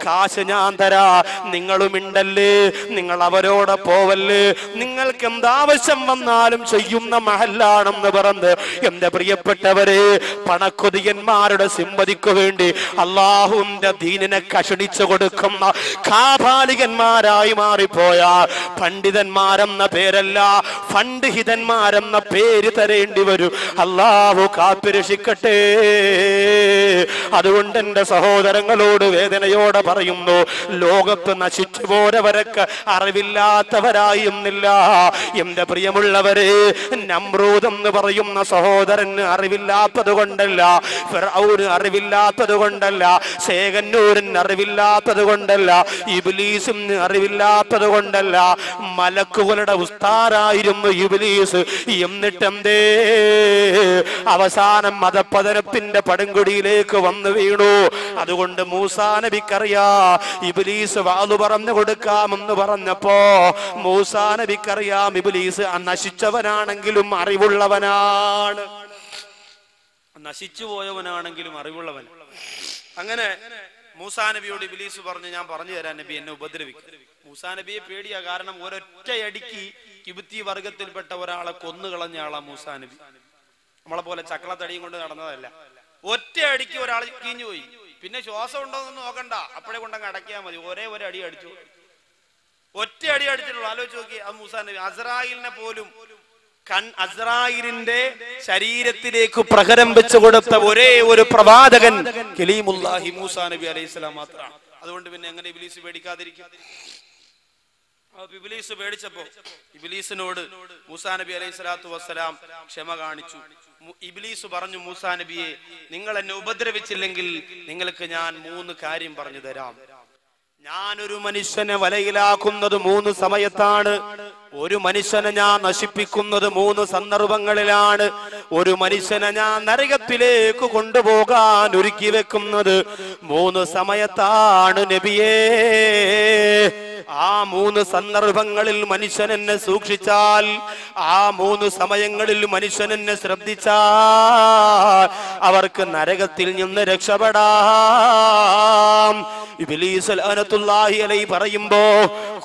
കാശ് ഞാൻ തരാ, നിങ്ങളുമിണ്ടല്ലേ, നിങ്ങൾ അവരോടെ പോവല്ലേ, നിങ്ങൾക്ക് എന്താവശ്യം വന്നാലും ചെയ്യുന്ന മഹല്ലാണെന്ന് പറഞ്ഞ് എന്റെ പ്രിയപ്പെട്ടവരെ, പണക്കൊതിയന്മാരുടെ സിമ്പതിക്കു വേണ്ടി അള്ളാഹുവിന്റെ ദീനിനെ കഷണിച്ചു കൊടുക്കുന്ന കാപാലികന്മാരായി മാറിപ്പോയ പണ്ഡിതന്മാരെന്ന പേരല്ല, ഫണ്ഡിഹിതന്മാരെന്ന പേര് തരേണ്ടി വരും. അള്ളാഹു കാത്തുരക്ഷിക്കട്ടെ. അതുകൊണ്ട് എന്റെ സഹോദരങ്ങളോട് വേദനയോടെ പറയുന്നു, ലോകത്ത് നശിച്ചു പോരവരൊക്കെ അറിവില്ലാത്തവരായിരുന്നില്ല. എന്റെ പ്രിയമുള്ളവരെ, നമ്രൂദ് എന്ന് പറയുന്ന സഹോദരന് അറിവില്ലാത്തത് കൊണ്ടല്ല, ഫിർഔന് അറിവില്ലാത്തത് കൊണ്ടല്ല, ശേഖന്നൂരിന് അറിവില്ലാത്തത് കൊണ്ടല്ല, ഇബ്ലീസിന് അറിവില്ലാത്തത് കൊണ്ടല്ല, മലക്കുകളുടെ ഉസ്താദായിരുന്നു ഇബ്ലീസ്. എന്നിട്ടെന്തേ അവസാനം മതപതനത്തിന്റെ പടുങ്കുടിയിലേക്ക് വന്നു വീണു. അതുകൊണ്ട് മൂസാ നബിക്കറിയാ, ഇബ്ലീസ് വാളു പറഞ്ഞു കൊടുക്കാമെന്ന് പറഞ്ഞപ്പോ മൂസാ നബിക്കറിയാം ഇബ്ലീസ് നശിച്ചവനാണെങ്കിലും അറിവുള്ളവനാണ്, നശിച്ചു പോയവനാണെങ്കിലും അറിവുള്ളവൻ. അങ്ങനെ മൂസാ നബിയോട് ഇബ്ലീസ് പറഞ്ഞു, ഞാൻ പറഞ്ഞു തരാൻ നബി, എന്നെ ഉപദ്രവിക്കും. മൂസാ നബിയെ പേടിയാ, കാരണം ഒരൊറ്റയടിക്ക് കിബുത്തി വർഗത്തിൽപ്പെട്ട ഒരാളെ കൊന്നുകളഞ്ഞ ആളാ മൂസാ നബി. നമ്മളെ പോലെ ചക്കളത്തടിയും കൊണ്ട് നടന്നതല്ല. ഒറ്റയടിക്ക് ഒരാൾ കീഞ്ഞു പോയി. പിന്നെ ശ്വാസം ഉണ്ടോന്നൊന്നും നോക്കണ്ട, അപ്പോഴേ കൊണ്ടങ്ങ് അടക്കിയാൽ മതി. ഒരേ ഒരു അടി അടിച്ചു, ഒറ്റ അടി അടിച്ചിട്ടുള്ളൂ. ആലോചിച്ച് നോക്കി, അത് മൂസാ നബി. അസ്രായിലിനെ പോലും അസ്രായിലിന്റെ ശരീരത്തിലേക്ക് പ്രഹരം വെച്ചു കൊടുത്ത ഒരേ ഒരു പ്രവാചകൻ കലീമുല്ലാഹി മൂസാ നബി അലൈഹിസ്സലാം മാത്രമാണ്. അതുകൊണ്ട് പിന്നെ എങ്ങനെ ഇബ്ലീസ് പേടിക്കാതിരിക്കും? ഇബ്ലീസ് പേടിച്ചപ്പോ ഇബ്ലീസിനോട് മൂസാ നബി അലൈഹിസ്സലാത്തു വസ്സലാം ക്ഷമ കാണിച്ചു. ഇബ്ലീസ് പറഞ്ഞു, മൂസാ നബിയെ, നിങ്ങൾ എന്നെ ഉപദ്രവിച്ചില്ലെങ്കിൽ നിങ്ങൾക്ക് ഞാൻ 3 കാര്യം പറഞ്ഞു തരാം. ഞാനൊരു മനുഷ്യനെ വലയിലാക്കുന്നത് 3 സമയത്താണ്. ഒരു മനുഷ്യനെ ഞാൻ നശിപ്പിക്കുന്നത് 3 സന്ദർഭങ്ങളിലാണ്. ഒരു മനുഷ്യനെ ഞാൻ നരകത്തിലേക്ക് കൊണ്ടുപോകാൻ ഒരുക്കി വെക്കുന്നത് 3 സമയത്താണ് നബിയേ. ആ 3 സന്ദർഭങ്ങളിൽ മനുഷ്യൻ എന്നെ സൂക്ഷിച്ചാൽ, ആ 3 സമയങ്ങളിൽ മനുഷ്യൻ എന്നെ ശ്രദ്ധിച്ചാൽ അവർക്ക് നരകത്തിൽ നിന്ന് രക്ഷപ്പെടാം. ഇബ്ലീസ് ലഅനത്തുല്ലാഹി അലൈഹി പറയുമ്പോ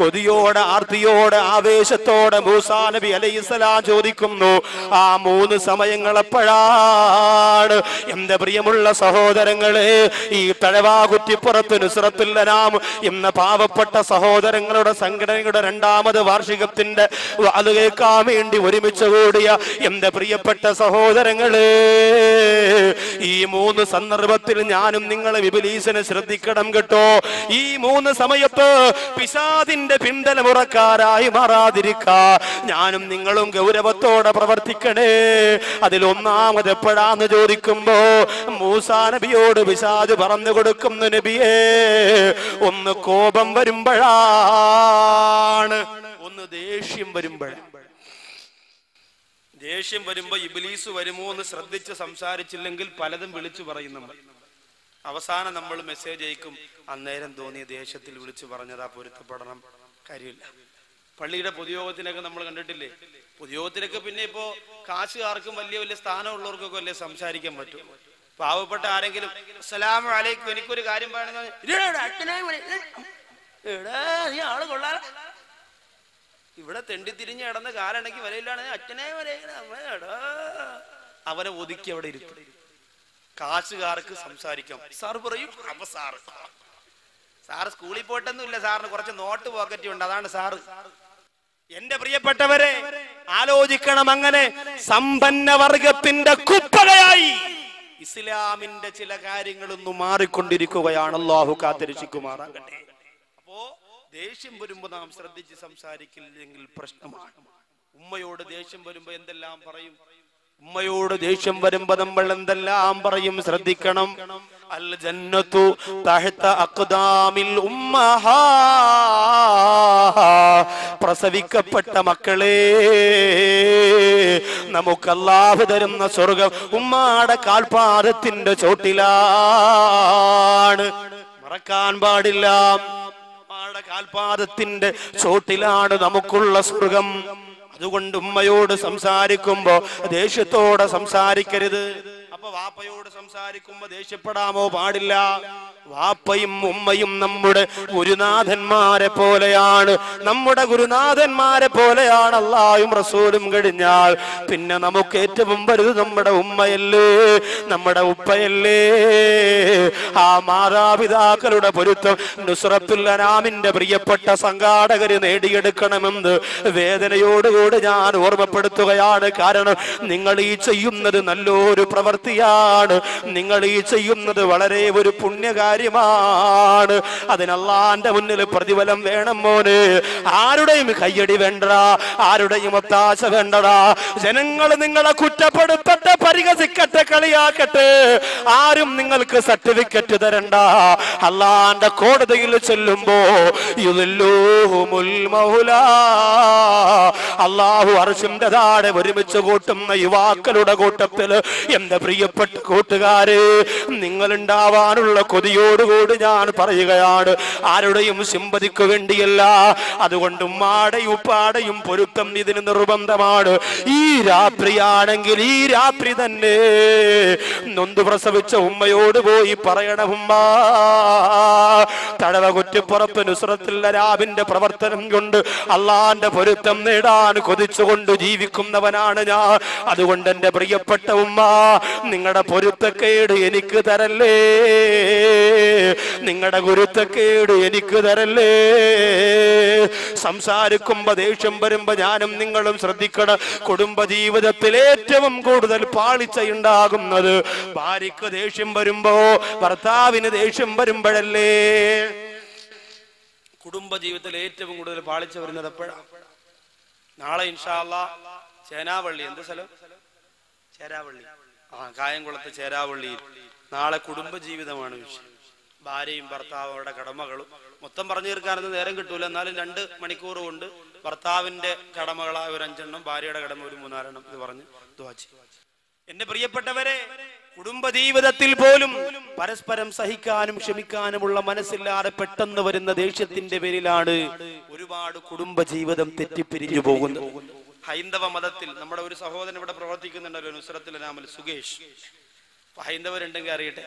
കൊതിയോടെ, ആർത്തിയോടെ, ആവേശത്തോടെ മൂസാ നബി അലൈഹിസ്സലാം ചോദിക്കുന്നു, ആ 3 സമയങ്ങൾ എപ്പോഴാണ്? എന്റെ പ്രിയമുള്ള സഹോദരങ്ങളെ, ഈ തഴവാകുറ്റിപ്പുറത്ത് നുസ്രത്തുൽ അനാം എന്ന പാവപ്പെട്ട സഹോദരങ്ങളുടെ സംഘടനയുടെ 2ാമത് വാർഷികത്തിന്റെ അത് കേൾക്കാൻ വേണ്ടി ഒരുമിച്ച് കൂടിയ എന്റെ പ്രിയപ്പെട്ട സഹോദരങ്ങളെ, ഈ 3 സന്ദർഭത്തിൽ ഞാനും നിങ്ങളും ഇബ്ലീസിനെ ശ്രദ്ധിക്കണം കേട്ടോ. ഈ 3 സമയത്ത് പിശാചിന്റെ പിന്തലമുറക്കാരായി മാറാതിരിക്കാ ഞാനും നിങ്ങളും ഗൗരവത്തോടെ പ്രവർത്തിക്കണേ. അതിൽ 1ാമത് എപ്പോഴാന്ന് ചോദിക്കുമ്പോ മൂസാ നബിയോട് പിശാച് പറഞ്ഞു കൊടുക്കുന്നു, നബിയേ, ഒന്ന് കോപം വരുമ്പോഴാണ്, ഒന്ന് ദേഷ്യം വരുമ്പോഴാണ്. ദേഷ്യം വരുമ്പോ ഇബ്ലീസ് വരുമോ എന്ന് ശ്രദ്ധിച്ച് സംസാരിച്ചില്ലെങ്കിൽ പലതും വിളിച്ചു പറയും നമ്മൾ. അവസാനം നമ്മൾ മെസ്സേജ് അയക്കും, അന്നേരം തോന്നിയ ദേഷ്യത്തിൽ വിളിച്ചു പറഞ്ഞതാ, പൊരുത്തപ്പെടണം, കാര്യമില്ല. പള്ളിയുടെ പൊതുയോഗത്തിനൊക്കെ നമ്മൾ കണ്ടിട്ടില്ലേ? പൊതുയോഗത്തിനൊക്കെ പിന്നെ ഇപ്പോ കാശുകാർക്കും വലിയ വലിയ സ്ഥാനമുള്ളവർക്കൊക്കെ അല്ലേ സംസാരിക്കാൻ പറ്റും. പാവപ്പെട്ട ആരെങ്കിലും അസ്സലാമു അലൈക്കും, എനിക്കൊരു കാര്യം പറയണമെന്ന്, ആള് കൊള്ളാ, ഇവിടെ തെണ്ടിത്തിരിഞ്ഞ് കിടന്ന് കാലടക്കി വരയിലാണ്, അച്ഛനെ അവനെ ഒതുക്കി അവിടെ ഇരുത്തും. കാശുകാർക്ക് സംസാരിക്കാം. സാറ് പറയും, അപ്പൊ സാറ് സ്കൂളിൽ പോയിട്ടൊന്നുമില്ല, സാറിന് കുറച്ച് നോട്ട് പോക്കറ്റ് ഉണ്ട്, അതാണ് സാറ്. എന്റെ പ്രിയപ്പെട്ടവരെ, ആലോചിക്കണം. അങ്ങനെ സമ്പന്നവർഗത്തിന്റെ കുപ്പകയായി ഇസ്ലാമിന്റെ ചില കാര്യങ്ങളൊന്നും മാറിക്കൊണ്ടിരിക്കുകയാണ്. അല്ലാഹു കാത്തിരക്ഷിക്കുമാറാകട്ടെ. അപ്പോ ദേഷ്യം വരുമ്പോ നാം ശ്രദ്ധിച്ച് സംസാരിക്കില്ലെങ്കിൽ പ്രശ്നമാണ്. ഉമ്മയോട് ദേഷ്യം വരുമ്പോ എന്തെല്ലാം പറയും? ഉമ്മയോട് ദേഷ്യം വരുമ്പോ നമ്മൾ എന്തെല്ലാം പറയും? ശ്രദ്ധിക്കണം. അൽ ജന്നത്തു തഹ്ത അഖ്ദാമിൽ ഉമ്മഹാ, പ്രസവിക്കപ്പെട്ട മക്കളെ, നമുക്ക് അല്ലാഹു തരുന്ന സ്വർഗ്ഗം ഉമ്മാടെ കാൽപാദത്തിന്റെ ചോട്ടിലാണ്. മറക്കാൻ പാടില്ല, ഉമ്മാടെ കാൽപാദത്തിന്റെ ചോട്ടിലാണ് നമുക്കുള്ള സ്വർഗ്ഗം. അതുകൊണ്ട് ഉമ്മയോട് സംസാരിക്കുമ്പോ ദേഷ്യത്തോടെ സംസാരിക്കരുത്. അപ്പൊ വാപ്പയോട് സംസാരിക്കുമ്പോ ദേഷ്യപ്പെടാമോ? പാടില്ല. വാപ്പയും ഉമ്മയും നമ്മുടെ ഗുരുനാഥന്മാരെ പോലെയാണ്. നമ്മുടെ ഗുരുനാഥന്മാരെ പോലെയാണ് അല്ലാഹുവും റസൂലും കഴിഞ്ഞാൽ പിന്നെ നമുക്ക് ഏറ്റവും വലുത് നമ്മുടെ ഉമ്മയല്ലേ, നമ്മുടെ ഉപ്പയല്ലേ. ആ മാതാപിതാക്കളുടെ പൊരുത്തം നുസ്രത്തുൽ അനാമിന്റെ പ്രിയപ്പെട്ട സംഘാടകര് നേടിയെടുക്കണമെന്ന് വേദനയോടുകൂടി ഞാൻ ഓർമ്മപ്പെടുത്തുകയാണ്. കാരണം നിങ്ങൾ ഈ ചെയ്യുന്നത് നല്ലൊരു പ്രവൃത്തിയാണ്. നിങ്ങൾ ഈ ചെയ്യുന്നത് വളരെ ഒരു പുണ്യകാര്യം കാര്യമാണ്. അതിന് അള്ളാന്റെ മുന്നിൽ പ്രതിഫലം വേണം മോന്. ആരുടെയും കയ്യടി വേണ്ട, ആരുടെയും ഒത്താശ വേണ്ടടാ. ജനങ്ങൾ നിങ്ങളെ കുറ്റപ്പെടുത്തട്ടെ, പരിഹസിക്കട്ടെ, കളിയാക്കട്ടെ, ആരും നിങ്ങൾക്ക് സർട്ടിഫിക്കറ്റ് തരണ്ട. അള്ളാന്റെ കോടതിയിൽ ചെല്ലുമ്പോ അള്ളാഹു അർശിന്റെ താഴെ ഒരുമിച്ച് കൂട്ടുന്ന യുവാക്കളുടെ കൂട്ടത്തിൽ എന്റെ പ്രിയപ്പെട്ട കൂട്ടുകാരെ, നിങ്ങൾ ഉണ്ടാവാനുള്ള കൊതിയോടുകൂടി ഞാൻ പറയുകയാണ്. ആരുടെയും സിമ്പതിക്ക് വേണ്ടിയല്ല. അതുകൊണ്ട് ഉമ്മാടെയും ഉപ്പാടെയും പൊരുത്തം ഇതിന് നിർബന്ധമാണ്. ഈ രാത്രിയാണെങ്കിൽ ഈ രാത്രി തന്നെ നൊന്തു പ്രസവിച്ച ഉമ്മയോട് പോയി പറയണം, ഉമ്മ തടവ കുറ്റിപ്പുറത്ത് നുസ്രത്തുൽ അരാബിന്റെ പ്രവർത്തനം കൊണ്ട് അള്ളാന്റെ പൊരുത്തം നേടാൻ കൊതിച്ചുകൊണ്ട് ജീവിക്കുന്നവനാണ് ഞാൻ. അതുകൊണ്ട് എന്റെ പ്രിയപ്പെട്ട ഉമ്മ, നിങ്ങളുടെ പൊരുത്തക്കേട് എനിക്ക് തരല്ലേ, നിങ്ങളുടെ ഗുരുത്തക്കേട് എനിക്ക് തരല്ലേ. സംസാരിക്കുമ്പോ ദേഷ്യം വരുമ്പോ ഞാനും നിങ്ങളും ശ്രദ്ധിക്കണം. കുടുംബ ജീവിതത്തിൽ ഏറ്റവും കൂടുതൽ പാളിച്ചയുണ്ടാകുന്നത് ഭാര്യക്ക് ദേഷ്യം വരുമ്പോ, ഭർത്താവിന് ദേഷ്യം വരുമ്പോഴല്ലേ. കുടുംബ ജീവിതത്തിൽ ഏറ്റവും കൂടുതൽ പാളിച്ച വരുന്നത് എപ്പോഴാണ്? നാളെ ഇൻഷാ അല്ലാഹ് ചേനാവള്ളി, എന്ത് സ്ഥലം? ചേരാവള്ളി, കായംകുളത്ത് ചേരാവള്ളിയിൽ നാളെ കുടുംബ ജീവിതമാണ് വിഷയം. ഭാര്യയും ഭർത്താവും അവരുടെ കടമകളും മൊത്തം പറഞ്ഞു തീർക്കാനൊന്നും നേരം കിട്ടൂല. എന്നാലും 2 മണിക്കൂർ കൊണ്ട് ഭർത്താവിന്റെ കടമകളായ ഒരു 5 എണ്ണം, ഭാര്യയുടെ കടമ ഒരു 3-4 എണ്ണം ഇത് പറഞ്ഞ് ദുആ ചെയ്യും. എന്റെ പ്രിയപ്പെട്ടവരെ, കുടുംബ ജീവിതത്തിൽ പോലും പരസ്പരം സഹിക്കാനും ക്ഷമിക്കാനുമുള്ള മനസ്സില്ലാതെ പെട്ടെന്ന് വരുന്ന ദേഷ്യത്തിന്റെ പേരിലാണ് ഒരുപാട് കുടുംബ ജീവിതം തെറ്റിപ്പിരിഞ്ഞു പോകുന്നത്. ഹൈന്ദവ മതത്തിൽ നമ്മുടെ ഒരു സഹോദരൻ ഇവിടെ പ്രവർത്തിക്കുന്നുണ്ടല്ലോ, നുസ്രത്തുൽ അനാമിൽ സുകേഷ്. ഹൈന്ദവരുണ്ടെങ്കിൽ അറിയട്ടെ,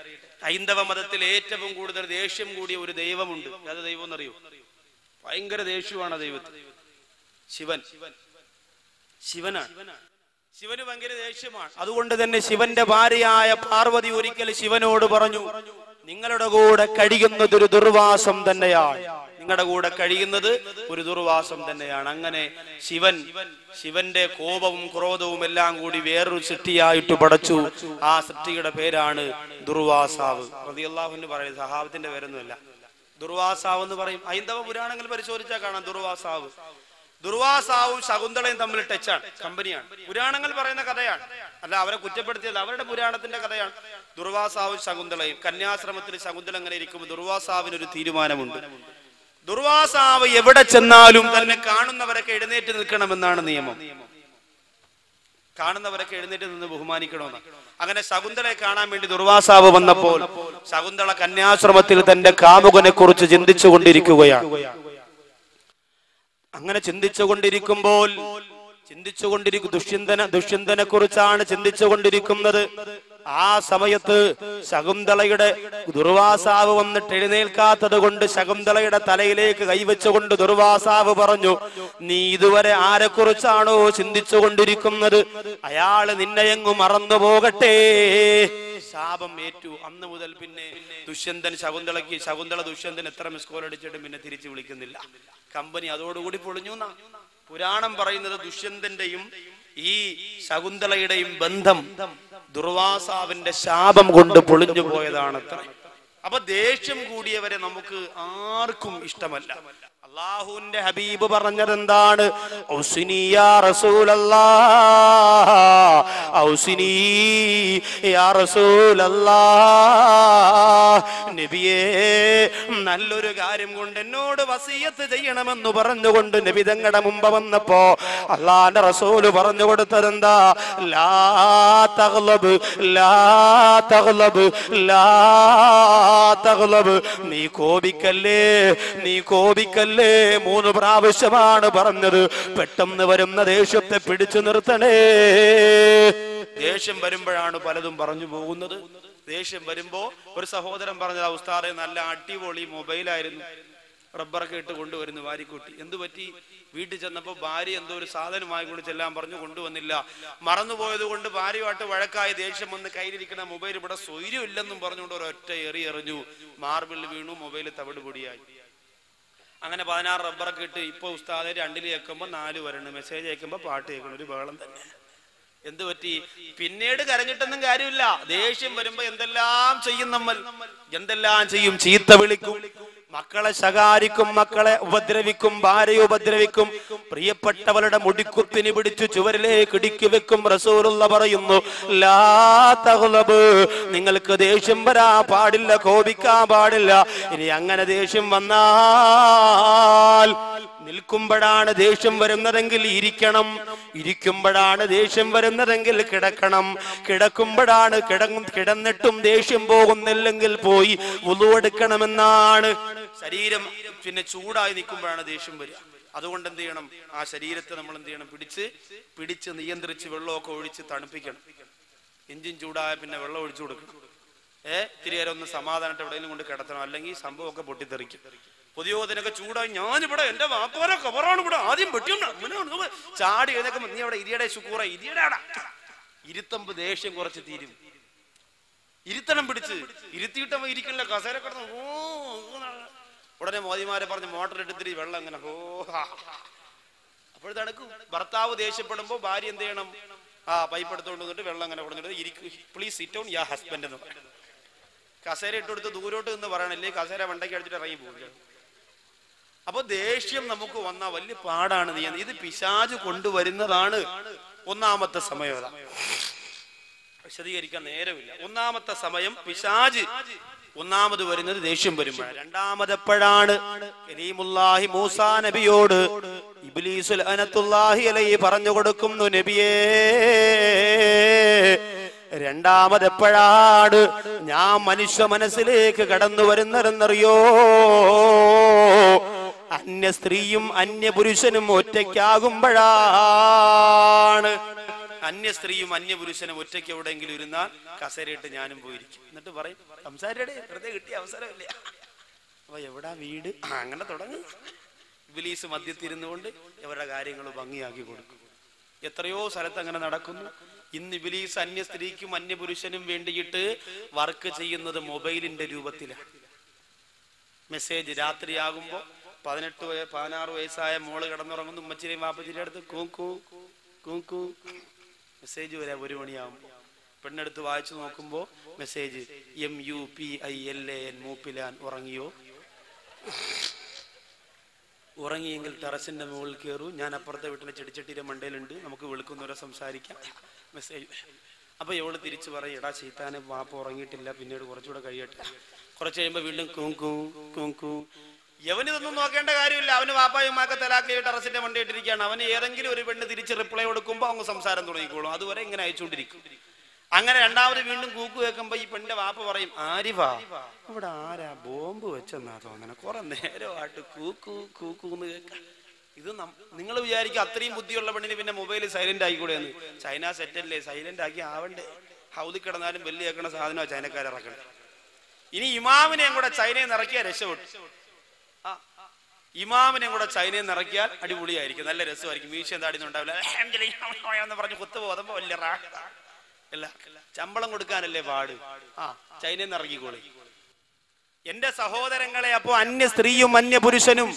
ഹൈന്ദവ മതത്തിൽ ഏറ്റവും കൂടുതൽ ദേഷ്യം കൂടിയ ഒരു ദൈവമുണ്ട്. അത് ദൈവം എന്നറിയോ? ഭയങ്കര ദേഷ്യമാണ് ദൈവത്തിൽ. ശിവനാണ്. ശിവന് ഭയങ്കര ദേഷ്യമാണ്. അതുകൊണ്ട് തന്നെ ശിവന്റെ ഭാര്യയായ പാർവതി ഒരിക്കൽ ശിവനോട് പറഞ്ഞു, നിങ്ങളുടെ കൂടെ കഴിയുന്നത് ഒരു ദുർവാസം തന്നെയാണ്, നിങ്ങളുടെ കൂടെ കഴിയുന്നത് ഒരു ദുർവാസം തന്നെയാണ്. അങ്ങനെ ശിവന്റെ കോപവും ക്രോധവും എല്ലാം കൂടി വേറൊരു സൃഷ്ടിയായിട്ട് പടച്ചു. ആ സൃഷ്ടിയുടെ പേരാണ് ദുർവാസാവ്. റളിയല്ലാഹു അൻഹു പറയുന്നത് സഹാബത്തിന്റെ പേരൊന്നുമല്ല, ദുർവാസാവ് എന്ന് പറയും. ഹൈന്ദവ പുരാണങ്ങൾ പരിശോധിച്ചാൽ കാണാം ദുർവാസാവും ശകുന്തളയും തമ്മിൽ ടച്ചാണ്, കമ്പനിയാണ്. പുരാണങ്ങൾ പറയുന്ന കഥയാണ്, അല്ല അവരെ കുറ്റപ്പെടുത്തിയത്, അവരുടെ പുരാണത്തിന്റെ കഥയാണ്. ദുർവാസാവും ശകുന്തളയും കന്യാശ്രമത്തിൽ ശകുന്തള അങ്ങനെ ഇരിക്കുമ്പോൾ ദുർവാസാവിനൊരു തീരുമാനമുണ്ട്. ദുർവാസാവ് എവിടെ ചെന്നാലും തന്നെ കാണുന്നവരൊക്കെ എഴുന്നേറ്റ് നിൽക്കണമെന്നാണ് നിയമം. കാണുന്നവരൊക്കെ എഴുന്നേറ്റ് നിന്ന് ബഹുമാനിക്കണമെന്നാണ്. അങ്ങനെ ശകുന്തളയെ കാണാൻ വേണ്ടി ദുർവാസാവ് വന്നപ്പോൾ ശകുന്തള കന്യാശ്രമത്തിൽ തന്റെ കാമുകനെ കുറിച്ച് ചിന്തിച്ചു കൊണ്ടിരിക്കുകയാണ്. അങ്ങനെ ചിന്തിച്ചുകൊണ്ടിരിക്കുമ്പോൾ ദുഷ്യന്തനെ കുറിച്ചാണ് ചിന്തിച്ചുകൊണ്ടിരിക്കുന്നത്. ആ സമയത്ത് ശകുന്തളയുടെ ദുർവാസാവ് വന്നിട്ട് എഴുന്നേൽക്കാത്തത് കൊണ്ട് ശകുന്തളയുടെ തലയിലേക്ക് കൈവച്ചുകൊണ്ട് ദുർവാസാവ് പറഞ്ഞു, നീ ഇതുവരെ ആരെ കുറിച്ചാണോ ചിന്തിച്ചു കൊണ്ടിരിക്കുന്നത്, അയാള് നിന്നെയങ്ങു മറന്നു പോകട്ടെ. ശാപം ഏറ്റു. അന്ന് മുതൽ പിന്നെ ദുഷ്യന്തൻ ശകുന്തള ദുഷ്യന്തൻ എത്ര മിസ്കോൾ അടിച്ചിട്ടും പിന്നെ തിരിച്ചു വിളിക്കുന്നില്ല. കമ്പനി അതോടുകൂടി പൊളിഞ്ഞു എന്നാ പുരാണം പറയുന്നത്. ദുഷ്യന്തന്റെയും ഈ ശകുന്തളയുടെയും ബന്ധം ദുർവാസാവിന്റെ ശാപം കൊണ്ട് പൊളിഞ്ഞു പോയതാണത്ര. അപ്പൊ ദേഷ്യം കൂടിയവരെ നമുക്ക് ആർക്കും ഇഷ്ടമല്ല. അല്ലാഹുവിന്റെ ഹബീബ് പറഞ്ഞതെന്താണ്? ഔസിനി യാ റസൂലല്ലാഹ്, ഔസിനി യാ റസൂലല്ലാഹ്. നബിയേ, നല്ലൊരു കാര്യം കൊണ്ട് എന്നോട് വസിയത്ത് ചെയ്യണമെന്ന് പറഞ്ഞുകൊണ്ട് നബി തങ്ങളുടെ മുമ്പ് വന്നപ്പോ അല്ലാഹുവിന്റെ റസൂല് പറഞ്ഞു കൊടുത്തതെന്താ? ലാ തഗ്ലബ്, ലാ തഗ്ലബ്, ലാ തഗ്ലബ്. നീ കോപിക്കല്ലേ, നീ കോപിക്കല്ലേ. 3 പ്രാവശ്യമാണ് പറഞ്ഞത്. പെട്ടെന്ന് വരുന്ന ദേഷ്യത്തെ പിടിച്ചു നിർത്തണേ. ദേഷ്യം വരുമ്പോഴാണ് പലതും പറഞ്ഞു പോകുന്നത്. ദേഷ്യം വരുമ്പോ ഒരു സഹോദരൻ പറഞ്ഞത്, ഉസ്താദെ നല്ല അടിപൊളി മൊബൈലായിരുന്നു, റബ്ബറൊക്കെ ഇട്ട് കൊണ്ടുവരുന്നു വാരിക്കൂട്ടി. എന്തു പറ്റി? വീട്ടിൽ ചെന്നപ്പോ ഭാര്യ എന്തോ ഒരു സാധനമായി കൊണ്ട് ചെല്ലാൻ പറഞ്ഞു, കൊണ്ടുവന്നില്ല. മറന്നുപോയത് കൊണ്ട് ഭാര്യയുമായിട്ട് വഴക്കായി ദേഷ്യം വന്ന് കയ്യിലിരിക്കുന്ന മൊബൈൽ ഇവിടെ സ്വൈര്യം ഇല്ലെന്നും പറഞ്ഞുകൊണ്ട് ഒരൊറ്റ എറിഞ്ഞു. മാർബിളിൽ വീണു, മൊബൈൽ തവിട് പൊടിയായി. അങ്ങനെ 16 റബ്ബറൊക്കെ ഇട്ട് ഇപ്പൊ ഉസ്താദെ 2 കേൾക്കുമ്പോ 4 വരണം, മെസ്സേജ് അയക്കുമ്പോ പാട്ട് കേൾക്കണം. ഒരു ബഹളം തന്നെ. എന്ത് പറ്റി? പിന്നീട് കരഞ്ഞിട്ടൊന്നും കാര്യമില്ല. ദേഷ്യം വരുമ്പോ എന്തെല്ലാം ചെയ്യും നമ്മൾ, എന്തെല്ലാം ചെയ്യും? ചീത്ത വിളിക്കും, മക്കളെ ശകാരിക്കും, മക്കളെ ഉപദ്രവിക്കും, ഭാര്യയെ ഉപദ്രവിക്കും, പ്രിയപ്പെട്ടവരുടെ മുടിക്കുത്തിന് പിടിച്ചു ചുവരിലേക്ക് ഇടുക്കി വെക്കും. റസൂലുള്ള പറയുന്നു, ലാ തഗ്ളബ്, നിങ്ങൾക്ക് ദേഷ്യം വരാൻ പാടില്ല, കോപിക്കാൻ പാടില്ല. ഇനി അങ്ങനെ ദേഷ്യം വന്നാൽ നിൽക്കുമ്പോഴാണ് ദേഷ്യം വരുന്നതെങ്കിൽ ഇരിക്കണം, ഇരിക്കുമ്പോഴാണ് ദേഷ്യം വരുന്നതെങ്കിൽ കിടക്കണം, കിടക്കുമ്പോഴാണ് കിടന്നിട്ടും ദേഷ്യം പോകുന്നില്ലെങ്കിൽ പോയി വുളു എടുക്കണമെന്നാണ്. ശരീരം പിന്നെ ചൂടായി നിൽക്കുമ്പോഴാണ് ദേഷ്യം വരിക. അതുകൊണ്ട് എന്ത് ചെയ്യണം? ആ ശരീരത്തെ നമ്മൾ എന്ത് ചെയ്യണം? പിടിച്ച് നിയന്ത്രിച്ച് വെള്ളമൊക്കെ ഒഴിച്ച് തണുപ്പിക്കണം. എഞ്ചിൻ ചൂടായ പിന്നെ വെള്ളം ഒഴിച്ചു കൊടുക്കണം. ഇത്തിരി നേരം ഒന്ന് സമാധാനമായിട്ട് എവിടെയെങ്കിലും കൊണ്ട് കിടത്തണം, അല്ലെങ്കിൽ സംഭവമൊക്കെ പൊട്ടിത്തെറിക്കും. പൊതുയോധനൊക്കെ ചൂടായി, ഞാനിവിടെ എന്റെ വാപ്പാരെ കവറാണ് ഇവിടെ ആദ്യം വെട്ടിയുണ്ട് ചാടി എഴുന്നേക്ക്, നീ അവിടെ ഇരിയുടെ ശുക്കൂറ ഇരിയുടെ അവിടെ ഇരുത്തമ്പ് ദേഷ്യം കുറച്ച് തീരും. ഇരുത്തണം, പിടിച്ച് ഇരുത്തിയിട്ടവ ഇരിക്കണില്ല, കസേര കിടന്ന് ഓ. ഉടനെ മോദിമാരെ പറഞ്ഞ് മോട്ടർ എടുത്തിട്ട് വെള്ളം അങ്ങനെ ഓ. അപ്പോഴത്തണക്ക് ഭർത്താവ് ദേഷ്യപ്പെടുമ്പോ ഭാര്യ എന്ത് ചെയ്യണം? പൈപ്പ് എടുത്തുകൊണ്ട് വന്നിട്ട് വെള്ളം അങ്ങനെ കൊടുത്തിട്ട് ഇരിക്കും, please sit down yeah husband എന്ന് പറയണം. കസേര ഇട്ടുകൊടുത്ത് ദൂരോട്ട് നിന്ന് പറയണല്ലേ, കസേര വണ്ടയ്ക്ക് അടിച്ചിട്ട് ഇറങ്ങി പോകും. അപ്പൊ ദേഷ്യം നമുക്ക് വന്നാൽ വലിയ പാടാണ്. ഇത് പിശാച് കൊണ്ടുവരുന്നതാണ്. ഒന്നാമത്തെ സമയം വിശദീകരിക്കാൻ നേരമില്ല. ഒന്നാമത്തെ സമയം പിശാച് ഒന്നാമത് വരുന്നത് ദേഷ്യം വരുമ്പോഴാണ്. രണ്ടാമതെപ്പോഴാണ്? കരീമുല്ലാഹി മൂസാ നബിയോട് ഇബ്ലീസ് ലഅനത്തുല്ലാഹി അലൈഹി പറഞ്ഞു കൊടുക്കുന്നു, നബിയേ രണ്ടാമതെപ്പോഴാണ് ഞാൻ മനുഷ്യ മനസ്സിലേക്ക് കടന്നു വരുന്നതെന്നറിയോ? അന്യ സ്ത്രീയും അന്യ പുരുഷനും ഒറ്റയ്ക്കാകുമ്പോഴാണ്. അന്യ സ്ത്രീയും അന്യ പുരുഷനും ഒറ്റയ്ക്ക് എവിടെയെങ്കിലും ഇരുന്നാൽ കസേരയിട്ട് ഞാനും പോയിരിക്കും. എന്നിട്ട് പറയും, സംസാരിയുടെ വെറുതെ കിട്ടിയ അവസരമില്ല, അപ്പൊ എവിടാ വീട്? അങ്ങനെ തുടങ്ങും. ഇബ്ലീസ് മധ്യത്തിരുന്നുകൊണ്ട് ഇവരുടെ കാര്യങ്ങൾ ഭംഗിയാക്കി കൊടുക്കും. എത്രയോ സ്ഥലത്ത് അങ്ങനെ നടക്കുന്നു. ഇന്ന് ഇബ്ലീസ് അന്യ സ്ത്രീക്കും അന്യ പുരുഷനും വേണ്ടിയിട്ട് വർക്ക് ചെയ്യുന്നത് മൊബൈലിന്റെ രൂപത്തിലാണ്. മെസ്സേജ് രാത്രിയാകുമ്പോ 16 വയസ്സായ മോള് കിടന്നുറങ്ങുന്നു, ഉമ്മച്ചിരെയും വാപ്പച്ചിരിയുടെ അടുത്ത് കൂക്കൂ കൂക്കൂ മെസ്സേജ് വരാം. 1 മണിയാകുമ്പോ പെണ്ണെടുത്ത് വായിച്ചു നോക്കുമ്പോ മെസ്സേജ് MUPILAN മൂപ്പിലാൻ ഉറങ്ങിയോ? ഉറങ്ങിയെങ്കിൽ ടെറസിന്റെ മുകളിൽ കയറൂ, ഞാൻ അപ്പുറത്തെ വീട്ടിലെ ചെടിച്ചട്ടിയുടെ മണ്ടയിലുണ്ട്, നമുക്ക് വെളുക്കുന്നവരെ സംസാരിക്കാം. മെസ്സേജ്. അപ്പൊ ഇവള് തിരിച്ചു പറയും, എടാ ചീത്താനെ വാപ്പ ഉറങ്ങിയിട്ടില്ല, പിന്നീട് കുറച്ചുകൂടെ കഴിയട്ടെ. കുറച്ച് കഴിയുമ്പോ വീണ്ടും കൂക്കൂ കൂക്കൂ. യവനിതൊന്നും നോക്കേണ്ട കാര്യമില്ല. അവന് വാപ്പായുമാക്കെ തലാക്കി ടെറസിന്റെ മണ്ടയിട്ടിരിക്കുകയാണ്. അവന് ഏതെങ്കിലും ഒരു പെണ്ണ് തിരിച്ച് റിപ്ലൈ കൊടുക്കുമ്പോ അങ്ങ് സംസാരം തുടങ്ങിക്കോളും. അതുവരെ ഇങ്ങനെ അയച്ചുകൊണ്ടിരിക്കും. അങ്ങനെ രണ്ടാമത് വീണ്ടും കൂക്കു കേൾക്കുമ്പോ ഈ പെണ്ണിന്റെ വാപ്പ പറയും, ആരിവാ ഇവിടെ ആരാ ബോംബ് വെച്ചെന്നാ തോന്നണ, കുറെ നേരമായിട്ട് കൂക്കൂ കൂക്കൂന്ന് കേൾക്കാം. ഇത് നിങ്ങൾ വിചാരിക്കും അത്രയും ബുദ്ധിയുള്ള പെണ്ണിന് പിന്നെ മൊബൈൽ സൈലന്റ് ആയിക്കൂടെ എന്ന്. ചൈന സെറ്റല്ലേ, സൈലന്റ് ആക്കി ആവണ്ടേ? ഹൗദി കിടന്നാലും വെല്ലി കേൾക്കണ സാധനമാണ് ചൈനക്കാരിറക്കണത്. ഇനി ഇമാമിനെയും കൂടെ ചൈനയിൽ നിന്ന് ഇറക്കിയാൽ രക്ഷപ്പെട്ടു. ഇമാമിനെയും കൂടെ ചൈനയിൽ നിന്ന് ഇറക്കിയാൽ അടിപൊളിയായിരിക്കും, നല്ല രസമായിരിക്കും. മീശ എന്താടിയൊന്നും ഉണ്ടാവില്ല എന്ന് പറഞ്ഞ് കുത്തു പോകുമ്പോ വലിയ അല്ല, ശമ്പളം കൊടുക്കാനല്ലേ പാട്. ചൈനയിൽ നിന്ന് ഇറങ്ങിക്കോളി. എന്റെ സഹോദരങ്ങളെ, അപ്പോ അന്യ സ്ത്രീയും അന്യ പുരുഷനും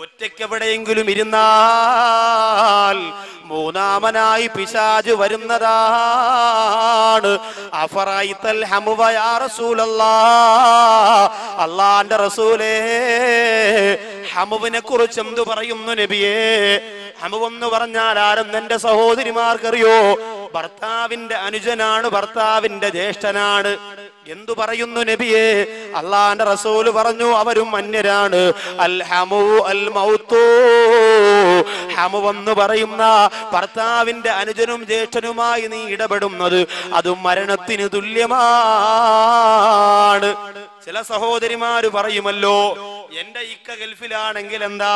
ഒറ്റയ്ക്കെവിടെയെങ്കിലും ഇരുന്നാൽ മൂന്നാമനായി പിശാച് വരുന്നതാണ്. അഫറൈതൽ ഹമുവ യാ റസൂലല്ലാഹ്, അല്ലാഹുവിന്റെ റസൂലേ ഹമുവിനെ കുറിച്ച് എന്തു പറയുന്നു നബിയേ? ഹമുവ് എന്ന് പറഞ്ഞാൽ ആരെന്ന് എന്റെ സഹോദരിമാർക്കറിയോ? ഭർത്താവിന്റെ അനുജനാണ്, ഭർത്താവിന്റെ ജ്യേഷ്ഠനാണ്. എന്തു പറയുന്നു നബിയേ? അള്ളാന്റെ റസൂല് പറഞ്ഞു, അവരും അന്യരാണ്. അൽ ഹമു അൽ മൗതു, ഹമു എന്ന് പറയുന്ന ഭർത്താവിന്റെ അനുജനും ജ്യേഷ്ഠനുമായി നീ ഇടപെടുന്നത് അത് മരണത്തിന് തുല്യമാണ്. ചില സഹോദരിമാര് പറയുമല്ലോ, എന്റെ ഇക്ക ഗൾഫിലാണെങ്കിൽ എന്താ,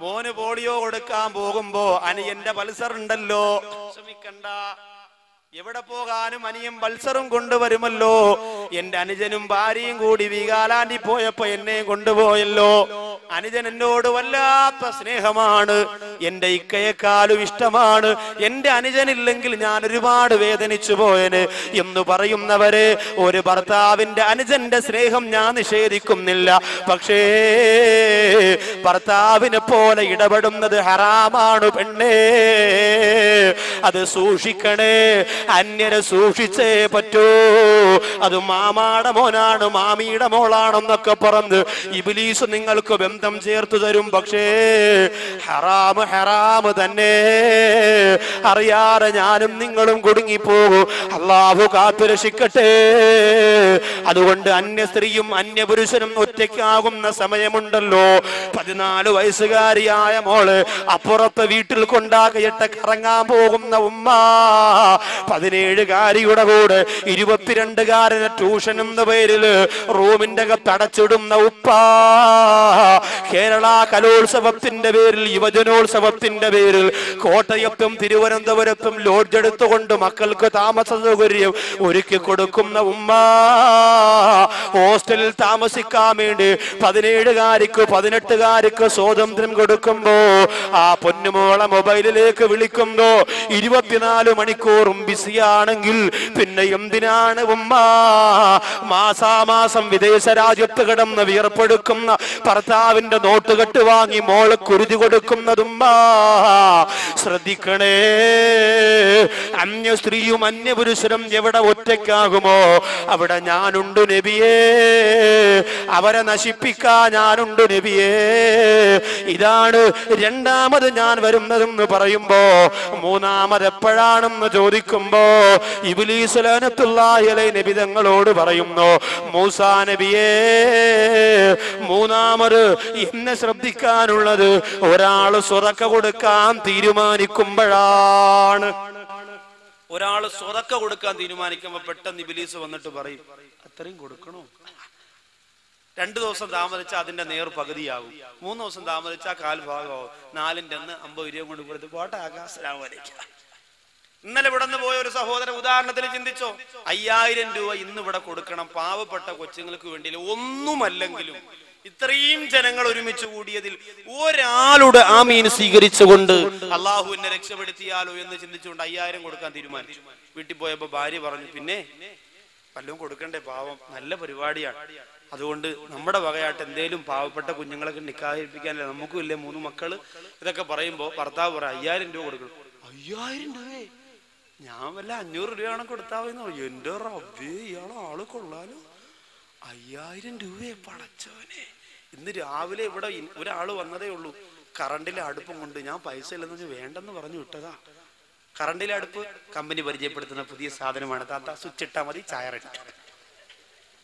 മോന് പോളിയോ കൊടുക്കാൻ പോകുമ്പോ അനിയന്റെ പൾസർ ഉണ്ടല്ലോ, ശ്രമിക്കണ്ട, എവിടെ പോകാനും അനിയൻ പൾസറും കൊണ്ടുവരുമല്ലോ. എന്റെ അനുജനും ഭാര്യയും കൂടി വീഗാലാൻഡിൽ പോയപ്പോ എന്നെ കൊണ്ടുപോയല്ലോ. അനുജൻ എന്നോട് വല്ലാത്ത സ്നേഹമാണ്, എന്റെ ഇക്കയെക്കാളും ഇഷ്ടമാണ്, എന്റെ അനുജനില്ലെങ്കിൽ ഞാൻ ഒരുപാട് വേദനിച്ചു പോയന് എന്ന് പറയുന്നവരെ, ഒരു ഭർത്താവിന്റെ അനുജന്റെ സ്നേഹം ഞാൻ നിഷേധിക്കുന്നില്ല. പക്ഷേ ഭർത്താവിനെ പോലെ ഇടപെടുന്നത് ഹറാമാണ് പെണ്ണേ, അത് സൂക്ഷിക്കണേ. അന്യരെ സൂക്ഷിച്ചേ പറ്റൂ. അത് മാമാടെ മോനാണ്, മാമിയുടെ മോളാണെന്നൊക്കെ പറഞ്ഞ് ഇബ്ലീസ് നിങ്ങൾക്ക് ബന്ധം ചേർത്തു തരും. പക്ഷേ ഹറാം ഹറാം തന്നെ. അറിയാതെ ഞാനും നിങ്ങളും കുടുങ്ങിപ്പോകും. അല്ലാഹു കാത്തുരക്ഷിക്കട്ടെ. അതുകൊണ്ട് അന്യ സ്ത്രീയും അന്യ പുരുഷനും ഒറ്റയ്ക്കാകുന്ന സമയമുണ്ടല്ലോ. 14 വയസ്സുകാരിയായ മോള് അപ്പുറത്തെ വീട്ടിൽ കൊണ്ടാകയിട്ട് കറങ്ങാൻ പോകുന്ന ഉമ്മ, 17കാരിയുടെ കൂടെ 22കാരനെ ട്യൂഷൻ എന്ന പേരിൽ റൂമിന്റെ അകത്തടച്ചിടുന്ന ഉപ്പ, കേരള കലോത്സവത്തിന്റെ പേരിൽ, യുവജനോത്സവത്തിന്റെ പേരിൽ കോട്ടയത്തും തിരുവനന്തപുരത്തും ലോഡ്ജ് എടുത്തുകൊണ്ട് മക്കൾക്ക് താമസ സൗകര്യം ഒരുക്കി കൊടുക്കുന്ന ഉമ്മ, ഹോസ്റ്റലിൽ താമസിക്കാൻ വേണ്ടി 17കാരിക്ക് 18കാരിക്ക് സ്വാതന്ത്ര്യം കൊടുക്കുമ്പോ ആ പൊന്നുമോളെ മൊബൈലിലേക്ക് വിളിക്കുമ്പോ 24 മണിക്കൂറും ബിസിയാണെങ്കിൽ പിന്നെ എന്തിനാണ് ഉമ്മ മാസാമാസം വിദേശ രാജ്യത്ത് കിടന്ന് വിയർപ്പെടുക്കുന്ന ഭർത്താവിന്റെ നോട്ടുകെട്ട് വാങ്ങി മോളെ കുരുതി കൊടുക്കുന്നതുമ്മ? ശ്രദ്ധിക്കണേ. അന്യ സ്ത്രീയും അന്യ പുരുഷനും എവിടെ ഒറ്റയ്ക്കാകുമോ അവിടെ ഞാനുണ്ട് നബിയേ. അവരെ നശിപ്പിക്കാൻ ഞാനുണ്ട് നബിയേ. ഇതാണ് രണ്ടാമത് ഞാൻ വരുന്നതെന്ന് പറയുമ്പോ, മൂന്നാമത് എപ്പോഴാണെന്ന് ചോദിക്കുമ്പോ ഇബ്ലീസ് ലഅനത്തുല്ലാഹി അലൈഹി നബി തങ്ങളോട് പറയുന്നു, മൂസാ നബിയേ, മൂന്നാമത് എന്നെ ശ്രദ്ധിക്കാനുള്ളത് ഒരാള് സ്വതക്ക കൊടുക്കാൻ തീരുമാനിക്കുമ്പോഴാണ്. ഒരാള് സ്വതക്ക കൊടുക്കാൻ തീരുമാനിക്കുമ്പോ പെട്ടെന്ന് ഇബ്ലീസ് വന്നിട്ട് പറയും, അത്രയും കൊടുക്കണോ? 2 ദിവസം താമസിച്ചാൽ അതിന്റെ നേർ പകുതിയാകും, 3 ദിവസം താമസിച്ചാൽ 1/4 ഭാഗമാവും, 4ന്റെ അന്ന് 50 രൂപ കൊണ്ട് കൊടുത്ത് പോട്ടെ അസ്സലാമു അലൈക്കും. ഇന്നലെ ഇവിടെ നിന്ന് പോയ ഒരു സഹോദരൻ ഉദാഹരണത്തിന് ചിന്തിച്ചോ, 5000 രൂപ ഇന്ന് ഇവിടെ കൊടുക്കണം പാവപ്പെട്ട കൊച്ചുങ്ങൾക്ക് വേണ്ടി. ഒന്നുമല്ലെങ്കിലും ഇത്രയും ജനങ്ങൾ ഒരുമിച്ച് കൂടിയതിൽ ഒരാളുടെ ആമീൻ സ്വീകരിച്ചുകൊണ്ട് അള്ളാഹു എന്നെ രക്ഷപ്പെടുത്തിയാലോ എന്ന് ചിന്തിച്ചുകൊണ്ട് 5000 കൊടുക്കാൻ തീരുമാനിച്ചു. വീട്ടിൽ പോയപ്പോ ഭാര്യ പറഞ്ഞു, പിന്നെ വല്ലതും കൊടുക്കണ്ടേ, പാവം, നല്ല പരിപാടിയാണ്, അതുകൊണ്ട് നമ്മുടെ വകയായിട്ട് എന്തേലും പാവപ്പെട്ട കുഞ്ഞുങ്ങളൊക്കെ നിക്കാഹിപ്പിക്കാനല്ലേ, നമുക്കും ഇല്ലേ 3 മക്കള്. ഇതൊക്കെ പറയുമ്പോ ഭർത്താവ് പറയാം, 5000 രൂപ കൊടുക്കണം. 5000 രൂപയെ ഞാൻ വല്ല 500 രൂപയാണ് കൊടുത്താവുന്നോ? എന്റെ റബ്ബേ, ഇയാളെ ആള് കൊള്ളാലോ, 5000 രൂപയെ പടച്ചവനെ. ഇന്ന് രാവിലെ ഇവിടെ ഒരാള് വന്നതേ ഉള്ളൂ, കറണ്ടിലെ അടുപ്പും കൊണ്ട്. ഞാൻ പൈസ ഇല്ലെന്ന് വേണ്ടെന്ന് പറഞ്ഞു വിട്ടതാ. കറണ്ടിലെ അടുപ്പ് കമ്പനി പരിചയപ്പെടുത്തുന്ന പുതിയ സാധനമാണ്, താത്ത സ്വിച്ച് ഇട്ടാ മതി, ചായ റെഡി.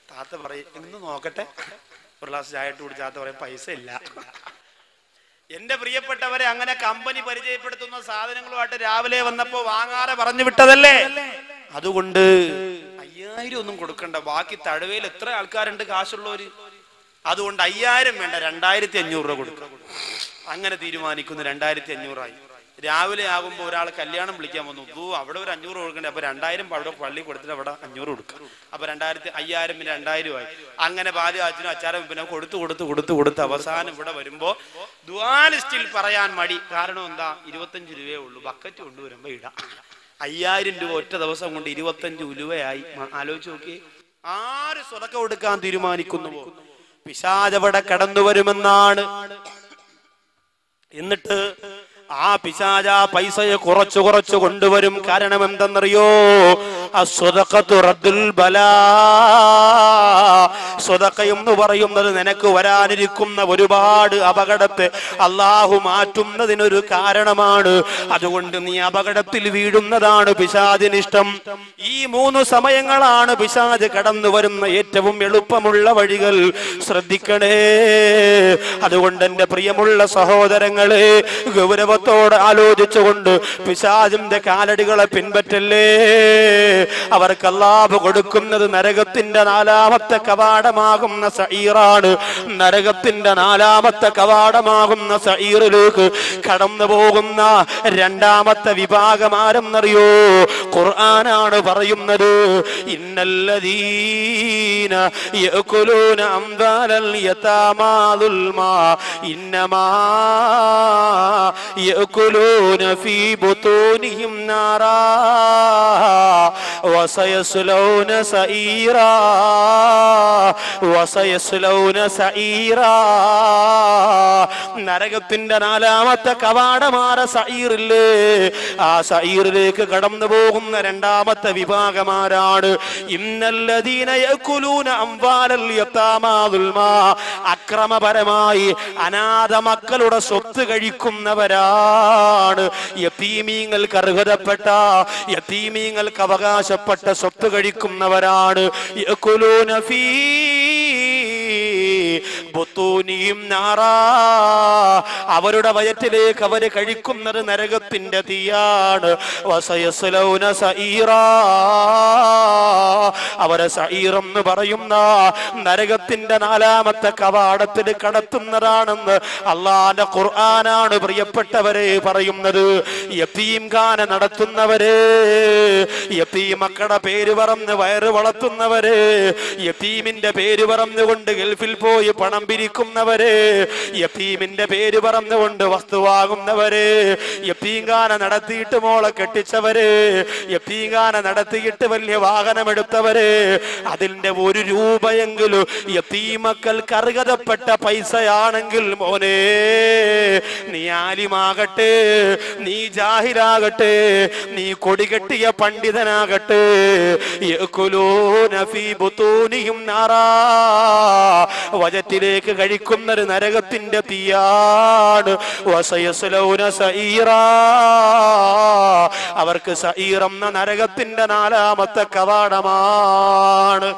താത്ത പറയും, ഇന്ന് നോക്കട്ടെ, ഒരു ഗ്ലാസ് ചായ ഇട്ട് കുടിച്ച് താത്ത പറയും, പൈസ ഇല്ല. എന്റെ പ്രിയപ്പെട്ടവരെ, അങ്ങനെ കമ്പനി പരിചയപ്പെടുത്തുന്ന സാധനങ്ങളുമായിട്ട് രാവിലെ വന്നപ്പോ വാങ്ങാറെ പറഞ്ഞു വിട്ടതല്ലേ. അതുകൊണ്ട് 5000 ഒന്നും കൊടുക്കണ്ട, ബാക്കി തഴവയിൽ എത്ര ആൾക്കാരുണ്ട് കാശുള്ളവര്. അതുകൊണ്ട് 5000 വേണ്ട, 2500 രൂപ കൊടുക്കണം. അങ്ങനെ തീരുമാനിക്കുന്നു. 2500 ആയി. രാവിലെ ആകുമ്പോൾ ഒരാൾ കല്യാണം വിളിക്കാൻ വന്നു, അവിടെ ഒരു 500 കൊടുക്കണ്ടേ, അപ്പൊ 2000 അവിടെ പള്ളി കൊടുത്തിട്ട് അവിടെ 500 കൊടുക്കും. അപ്പൊ 5000 പിന്നെ 2000 ആയി. അങ്ങനെ പാല് അച്ഛനും അച്ചാരം പിന്നെ കൊടുത്ത് അവസാനം ഇവിടെ വരുമ്പോ ദുആ ലിസ്റ്റിൽ പറയാൻ മടി. കാരണം എന്താ, 25 രൂപയേ ഉള്ളൂ, ബക്കറ്റ് കൊണ്ടുവരുമ്പോ ഇടാം. 5000 രൂപ ഒറ്റ ദിവസം കൊണ്ട് 25 ഉലുവയായി. ആലോചിച്ച് നോക്കി. ആര് സ്വതക്ക കൊടുക്കാൻ തീരുമാനിക്കുന്നുവോ പിശാച് അവിടെ കടന്നു വരുമെന്നാണ്. എന്നിട്ട് ആ പിശാച പൈസയെ കുറച്ചു കൊണ്ടുവരും. കാരണം എന്തെന്നറിയോ, അസ്സദഖത്തു റദ്ദുൽ ബലാ. സ്വതക്ക എന്ന് പറയുന്നത് നിനക്ക് വരാനിരിക്കുന്ന ഒരുപാട് അപകടത്തെ അള്ളാഹു മാറ്റുന്നതിനൊരു കാരണമാണ്. അതുകൊണ്ട് നീ അപകടത്തിൽ വീഴുന്നതാണ് പിശാചിനിഷ്ടം. ഈ 3 സമയങ്ങളാണ് പിശാച് കടന്നു വരുന്ന ഏറ്റവും എളുപ്പമുള്ള വഴികൾ. ശ്രദ്ധിക്കണേ. അതുകൊണ്ട് എന്റെ പ്രിയമുള്ള സഹോദരങ്ങളെ, ഗൗരവത്തോടെ ആലോചിച്ചുകൊണ്ട് പിശാചിന്റെ കാലടികളെ പിൻപറ്റല്ലേ. അവർക്ക് അല്ലാഹു കൊടുക്കുന്നത് നരകത്തിന്റെ 4ാമത്തെ കവാടമാകുന്ന സഈറാണ്. നരകത്തിന്റെ 4ാമത്തെ കവാടമാകുന്ന സഈറിലേക്ക് കടന്നു പോകുന്ന 2ാമത്തെ വിഭാഗം ആരെന്നറിയോ? ഖുർആനാണ് പറയുന്നത്. ഇന്നല്ലദീന യഅകുലൂന അംവാലൽ യതാമാ ദുൽമാ ഇന്നമാ യഅകുലൂന ഫീ ബുതൂനിഹിം നാറാ വസയസ്ലൗന സഈറാ വസയസ്ലൗന സഈറാ. നരകത്തിന്റെ 4ാമത്തെ കവാടമാര സഈറില്ലേ, ആ സഈറിലേക്ക് കടന്നു പോകുന്ന 2ാമത്തെ വിഭാഗമാരാണ്. ഇന്നല്ലദീന യഅകുലൂന അംവാലൽ യതാമാ ദുൽമാ, അക്രമപരമായി അനാഥ മക്കളുടെ സ്വത്ത് കഴിക്കുന്നവരാണ്. യതീമീങ്ങൾക്ക് അർഹതപ്പെട്ട, യതീമീങ്ങൾക്ക് അവകാശപ്പെട്ട സ്വത്ത് കഴിക്കുന്നവരാണ്. യഅകുലൂന ഫീ ബുതൂനിഹിം നാറാ, അവരുടെ വയറ്റിലേക്ക് അവര് കഴിക്കുന്നത് നരകത്തിന്റെ തീയാണ്. വസയസ്ലൗന സഈറാ, അവരെ സഈർ എന്ന് പറയുന്ന നരകത്തിന്റെ 4ാമത്തെ കവാടത്തിൽ കടത്തുന്നതാണെന്ന് അല്ലാഹുവിന്റെ ഖുർആനാണ് പ്രിയപ്പെട്ടവരെ പറയുന്നത്. യതീംഖാന നടത്തുന്നവര്, യതീം മക്കളുടെ പേര് പറഞ്ഞ് വയറ് വളർത്തുന്നവര്, യതീമിന്റെ പേര് പറഞ്ഞുകൊണ്ട് ഗൾഫിൽ പോയി പണം പിരിക്കുന്നവര്, യതീമിന്റെ പേര് പറഞ്ഞുകൊണ്ട് വസ്തു വാങ്ങുന്നവര്, യതീംഖാന നടത്തിയിട്ട് മോളെ കെട്ടിച്ചവര്, യതീംഖാന നടത്തിയിട്ട് വലിയ വാഹനമെടുത്തവര്, അതിന്റെ 1 രൂപയെങ്കിലും യതീമക്കൾക്ക് അർഹതപ്പെട്ട പൈസയാണെങ്കിൽ മോനെ, നീ ആലിമാകട്ടെ, നീ ജാഹിലാകട്ടെ, നീ കൊടികെട്ടിയ പണ്ഡിതനാകട്ടെ, യഅകുലൂന ഫീ ബുതൂനിഹിം നാറാ, വജറ്റിലേക്ക് കഴിക്കുന്നൊരു നരകത്തിന്റെ തീയാണ്. വസയസ്ലൗന സഈറാ, അവർക്ക് സഈർ എന്ന നരകത്തിന്റെ 4ാമത്തെ കവാടമാണ്.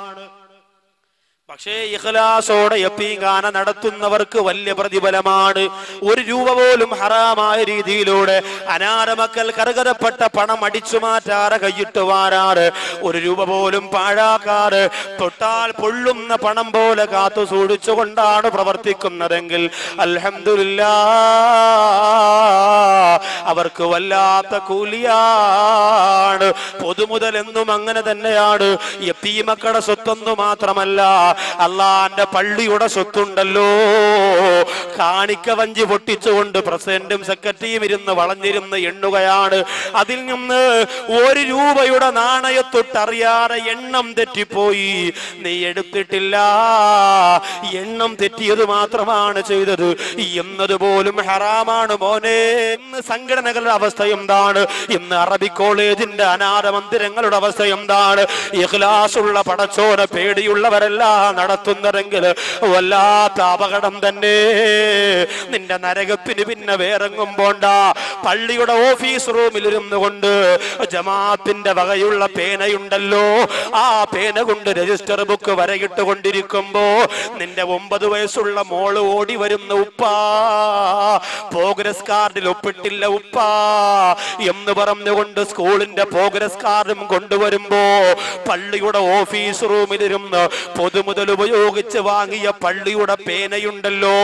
പക്ഷേ ഇഖ്ലാസോടെ യതീംഖാന നടത്തുന്നവർക്ക് വലിയ പ്രതിഫലമാണ്. 1 രൂപ പോലും ഹറാമായ രീതിയിലൂടെ അനാഥ മക്കൾക്ക് അർഹതപ്പെട്ട പണം അടിച്ചു മാറ്റാറ്, കൈയിട്ട് വാരാറ്, 1 രൂപ പോലും പാഴാക്കാറ്, തൊട്ടാൽ പൊള്ളുന്ന പണം പോലെ കാത്തു സൂക്ഷിച്ചുകൊണ്ടാണ് പ്രവർത്തിക്കുന്നതെങ്കിൽ അൽഹംദുലില്ലാഹ് അവർക്ക് വല്ലാത്ത കൂലിയാണ്. പൊതുമുതൽ എന്നും അങ്ങനെ തന്നെയാണ്. യതീമക്കളുടെ സ്വത്തൊന്നു മാത്രമല്ല, അള്ളാന്റെ പള്ളിയുടെ സ്വത്തുണ്ടല്ലോ, കാണിക്ക വഞ്ചി പൊട്ടിച്ചുകൊണ്ട് പ്രസിഡന്റും സെക്രട്ടറിയും ഇരുന്ന് വളഞ്ഞിരുന്ന് എണ്ണുകയാണ്. അതിൽ നിന്ന് 1 രൂപയുടെ നാണയത്തൊട്ടറിയാതെ എണ്ണം തെറ്റിപ്പോയി, നീ എടുത്തിട്ടില്ല, എണ്ണം തെറ്റിയത് മാത്രമാണ് ചെയ്തത് എന്നതുപോലും ഹറാമാണ് മോനെ. ഇന്ന് സംഘടനകളുടെ അവസ്ഥ എന്താണ്? ഇന്ന് അറബി കോളേജിന്റെ അനാഥ മന്ദിരങ്ങളുടെ അവസ്ഥ എന്താണ്? ഇഖ്ലാസുള്ള പടച്ചോനെ പേടിയുള്ളവരെല്ലാം നടത്തുന്നതെങ്കിൽ വല്ലാത്ത അപകടം തന്നെ. നിന്റെ നരകത്തിന് പിന്നെ വേറെങ്ങും പോണ്ട. പള്ളിയുടെ ഓഫീസ് റൂമിൽ ഇരുന്നു കൊണ്ട് ജമാഅത്തിന്റെ വകയുള്ള പേനയുണ്ടല്ലോ, ആ പേന കൊണ്ട് രജിസ്റ്റർ ബുക്ക് വരയിട്ടുകൊണ്ടിരിക്കുമ്പോ നിന്റെ 9 വയസ്സുള്ള മോള് ഓടി വരുന്ന, ഉപ്പാ പ്രോഗ്രസ് കാർഡിൽ ഒപ്പിട്ടില്ല ഉപ്പാ എന്ന് പറഞ്ഞുകൊണ്ട് സ്കൂളിന്റെ പ്രോഗ്രസ് കാർഡും കൊണ്ടുവരുമ്പോ പള്ളിയുടെ ഓഫീസ് റൂമിലിരുന്ന് പൊതുമുതൽ ഉപയോഗിച്ച് വാങ്ങിയ പള്ളിയുടെ പേനയുണ്ടല്ലോ,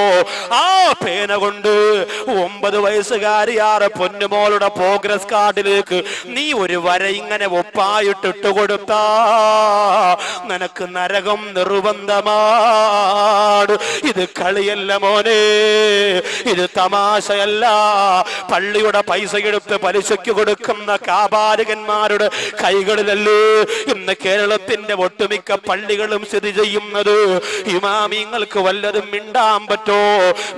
ആ പേന കൊണ്ട് 9 വയസ്സുകാരിയാറ് പൊന്നുമോളുടെ പ്രോഗ്രസ് കാർഡിലേക്ക് നീ 1 വര ഇങ്ങനെ ഒപ്പായിട്ടിട്ട് കൊടുത്താ നിനക്ക് നരകം നിർബന്ധമാണ്. ഇത് കളിയല്ല മോനെ, ഇത് തമാശയല്ല. പള്ളിയുടെ പൈസ എടുത്ത് പലിശയ്ക്ക് കൊടുക്കുന്ന കാപാലികന്മാരുടെ കൈകളിലല്ലേ ഇന്ന് കേരളത്തിന്റെ ഒട്ടുമിക്ക പള്ളികളും സ്ഥിതി ചെയ്യുന്നത്. ഇമാമിങ്ങൾക്ക് വല്ലതും മിണ്ടാൻ പറ്റോ?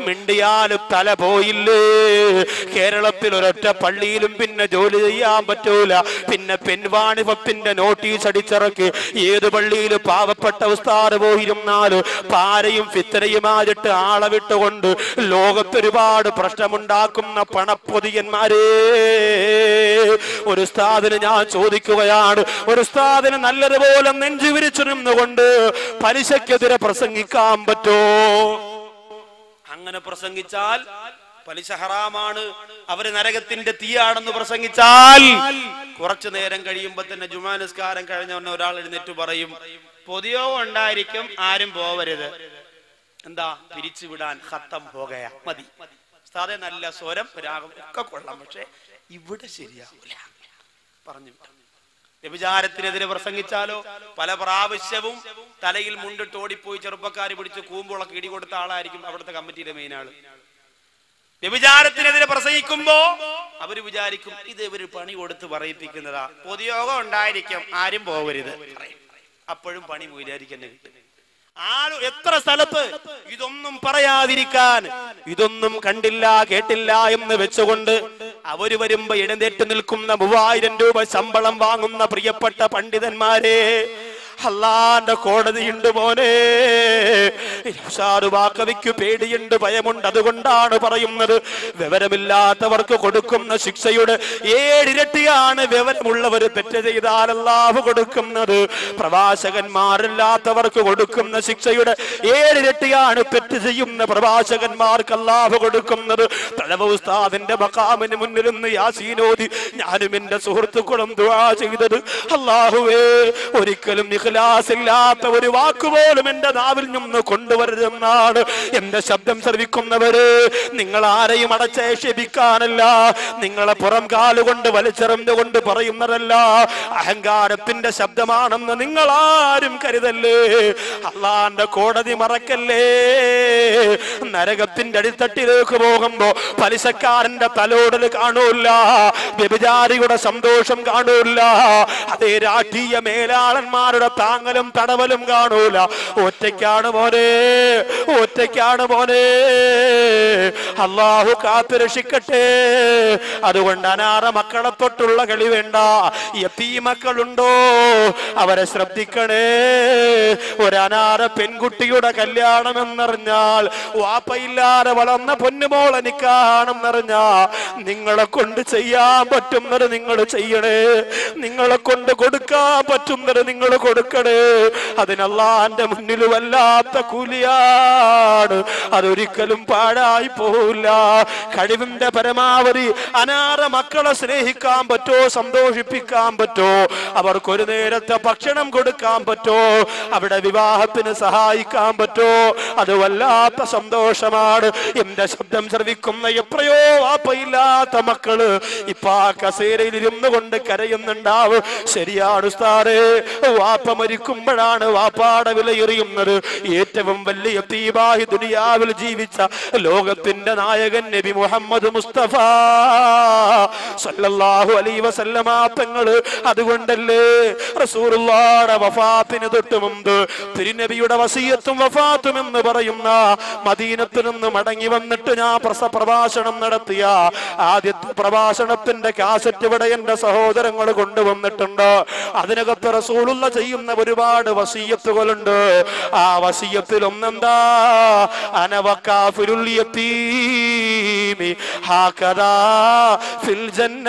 മിണ്ടിയാൽ തല പോയില്ലേ. കേരളത്തിൽ ഒരൊറ്റ പള്ളിയിലും പിന്നെ ജോലി ചെയ്യാൻ പറ്റൂല. പിന്നെ പെൺവാണിഭത്തിന്റെ നോട്ടീസ് അടിച്ചിറക്കി ഏത് പള്ളിയിൽ പാവപ്പെട്ട ഉസ്താദ് പോയിരുന്നാല് പാരയും ഫിത്തനയുമായിട്ട് ആളെ വിട്ടുകൊണ്ട് ലോകത്തൊരുപാട് പ്രശ്നമുണ്ടാക്കുന്ന പണപ്പൊതിയന്മാരെ. ഒരു ഉസ്താദിന് ഞാൻ ചോദിക്കുകയാണ്, ഒരു ഉസ്താദിന് നല്ലതുപോലെ നെഞ്ചു വിരിച്ചു നിന്നുകൊണ്ട് പലിശക്കെതിരെ പ്രസംഗിക്കാൻ പറ്റോ? അങ്ങനെ പ്രസംഗിച്ചാൽ പലിശ ഹറാമാണ്, അവര് നരകത്തിന്റെ തീയാണെന്ന് പ്രസംഗിച്ചാൽ കുറച്ചു നേരം കഴിയുമ്പോ തന്നെ ജുമാ നിസ്കാരം കഴിഞ്ഞ ഒരാൾ എഴുന്നേറ്റ് പറയും, പൊതിയോ ഉണ്ടായിരിക്കും, ആരും പോവരുത്. എന്താ? പിരിച്ചുവിടാൻ ഖത്തം പോകയാ, മതി. ഉസ്താദേ നല്ല സ്വരം രാഗം ഒക്കെ കൊള്ളാം, പക്ഷെ ഇവിടെ ശരിയാവില്ല പറഞ്ഞു. വ്യഭിചാരത്തിനെതിരെ പ്രസംഗിച്ചാലോ പല പ്രാവശ്യവും തലയിൽ മുണ്ടിട്ട് ഓടിപ്പോയി ചെറുപ്പക്കാർ പിടിച്ച് കൂമ്പുളക്ക് ഇടി കൊടുത്ത ആളായിരിക്കും അവിടുത്തെ കമ്മിറ്റിയിലെ മെയിൻ ആള്. വ്യഭിചാരത്തിനെതിരെ പ്രസംഗിക്കുമ്പോ അവര് വിചാരിക്കും ഇത് ഇവര് പണി കൊടുത്ത് പറയിപ്പിക്കുന്നതാ, പൊതുയോഗം ഉണ്ടായിരിക്കും, ആരും പോവരുത്. അപ്പോഴും പണി മൂലായിരിക്കും കിട്ടും. എത്ര സ്ഥലത്ത് ഇതൊന്നും പറയാതിരിക്കാൻ, ഇതൊന്നും കണ്ടില്ല കേട്ടില്ല എന്ന് വെച്ചുകൊണ്ട് അവര് വരുമ്പോ എഴുന്നേറ്റ് നിൽക്കുന്ന 3000 രൂപ ശമ്പളം വാങ്ങുന്ന പ്രിയപ്പെട്ട പണ്ഡിതന്മാരെ, അല്ലാന്റെ കോടതിയുണ്ട് മോനെ. ഷാറുവാക്കവിക്ക് പേടിയുണ്ട്, ഭയമുണ്ട്. അതുകൊണ്ടാണ് പറയുന്നത്, വിവരമില്ലാത്തവർക്ക് കൊടുക്കുന്ന ശിക്ഷയുടെ 7 ഇരട്ടിയാണ് വിവരമുള്ളവർ തെറ്റ് ചെയ്താൽ അല്ലാഹു കൊടുക്കുന്നത്. പ്രവാചകന്മാരില്ലാത്തവർക്ക് കൊടുക്കുന്ന ശിക്ഷയുടെ 7 ഇരട്ടിയാണ് തെറ്റ് ചെയ്യുന്ന പ്രവാചകന്മാർക്ക് അല്ലാഹു കൊടുക്കുന്നത്. തഴവ ഉസ്താദിന്റെ മഖാമിന് മുന്നിൽ നിന്ന് യാസീനോദി ഞാനും എന്റെ സുഹൃത്തുക്കളും ദുആ ചെയ്തത്, അല്ലാഹുവേ ഒരിക്കലും ഇല്ലാത്ത ഒരു വാക്കുപോലും എന്റെ നാവിൽ നിന്ന് കൊണ്ടുവരുതെന്നാണ്. എന്റെ ശബ്ദം ശ്രവിക്കുന്നവര്, നിങ്ങൾ ആരെയും അടച്ചേഷിപ്പിക്കാനല്ല, നിങ്ങളെ പുറം കാലുകൊണ്ട് വലിച്ചെറിഞ്ഞുകൊണ്ട് പറയുന്നതല്ല, അഹങ്കാരത്തിന്റെ ശബ്ദമാണെന്ന് നിങ്ങൾ ആരും കരുതല്ലേ. അള്ളാന്റെ കോടതി മറക്കല്ലേ. നരകത്തിന്റെ അടിത്തട്ടിലേക്ക് പോകുമ്പോ പലിശക്കാരന്റെ തലോടൽ കാണൂല്ല, വ്യഭിചാരിയുടെ സന്തോഷം കാണൂല്ല, അതേ രാഷ്ട്രീയ മേലാളന്മാരുടെ താങ്ങലും തടവലും കാണൂല. ഒറ്റയ്ക്കാണ് മോനെ, ഒറ്റയ്ക്കാണ് മോനെ. അല്ലാഹു കാത്തുരക്ഷിക്കട്ടെ. അതുകൊണ്ട് അനാഥ മക്കളെ തൊട്ടുള്ള കളി വേണ്ട. യതീമക്കളുണ്ടോ അവരെ ശ്രദ്ധിക്കണേ. ഒരു അനാഥ പെൺകുട്ടിയുടെ കല്യാണം എന്നറിഞ്ഞാൽ, വാപ്പയില്ലാതെ വളർന്ന പൊന്നുമോൾ എനിക്കാണെന്നറിഞ്ഞാ, നിങ്ങളെ കൊണ്ട് ചെയ്യാൻ പറ്റുന്നത് നിങ്ങൾ ചെയ്യണേ, നിങ്ങളെ കൊണ്ട് കൊടുക്കാൻ പറ്റുന്നത് നിങ്ങൾ കൊടുക്കണേ. അതിനല്ലാന്റെ മുന്നിൽ വല്ലാത്ത കൂലിയാണ്, അതൊരിക്കലും പാഴായി പോവില്ല. കഴിവിന്റെ പരമാവധി അനാഥ മക്കളെ സ്നേഹിക്കാൻ പറ്റോ, സന്തോഷിപ്പിക്കാൻ പറ്റോ, അവർക്കൊരു നേരത്തെ ഭക്ഷണം കൊടുക്കാൻ പറ്റോ, അവിടെ വിവാഹത്തിന് സഹായിക്കാൻ പറ്റോ, അത് വല്ലാത്ത സന്തോഷമാണ്. എന്റെ ശബ്ദം ശ്രവിക്കുന്ന എത്രയോ വാപ്പയില്ലാത്ത മക്കള് ഇപ്പൊ ആ കസേരയിൽ ഇരുന്നു കൊണ്ട് കരയുന്നുണ്ടാവും. ശരിയാണ് ഉസ്താദേ, വാപ്പ മരിക്കുമ്പോഴാണ് വാപ്പാടെ വിലയെറിയുന്നത്. ഏറ്റവും വലിയ തീബാഹി ദുനിയാവിൽ ജീവിച്ച ലോകത്തിന്റെ നായകൻ നബി മുഹമ്മദ് മുസ്തഫ സല്ലല്ലാഹു അലൈഹി വസല്ലമ തങ്ങള്. അതുകൊണ്ടല്ലേ റസൂലുള്ളാഹിയുടെ വഫാത്തിന് തൊട്ട് മുമ്പ് തിരുനബിയുടെ വസിയത്തും വഫാത്തും എന്ന് പറയുന്ന മദീനത്തിൽ നിന്ന് മടങ്ങി വന്നിട്ട് ഞാൻ പ്രഭാഷണം നടത്തിയ ആദ്യത്തെ പ്രഭാഷണത്തിന്റെ കാസറ്റ് ഇവിടെ എന്റെ സഹോദരങ്ങൾ കൊണ്ടുവന്നിട്ടുണ്ട്. അതിനകത്ത് റസൂലുള്ള ചെയ്യുന്ന ഒരുപാട് വസിയത്തുകളുണ്ട്. ആ വസിയത്തിൽ ഒന്നെന്താ, അനവക്കാഫിറുൽ യതീമി ഹാകദാ ഫിൽ ജന്ന.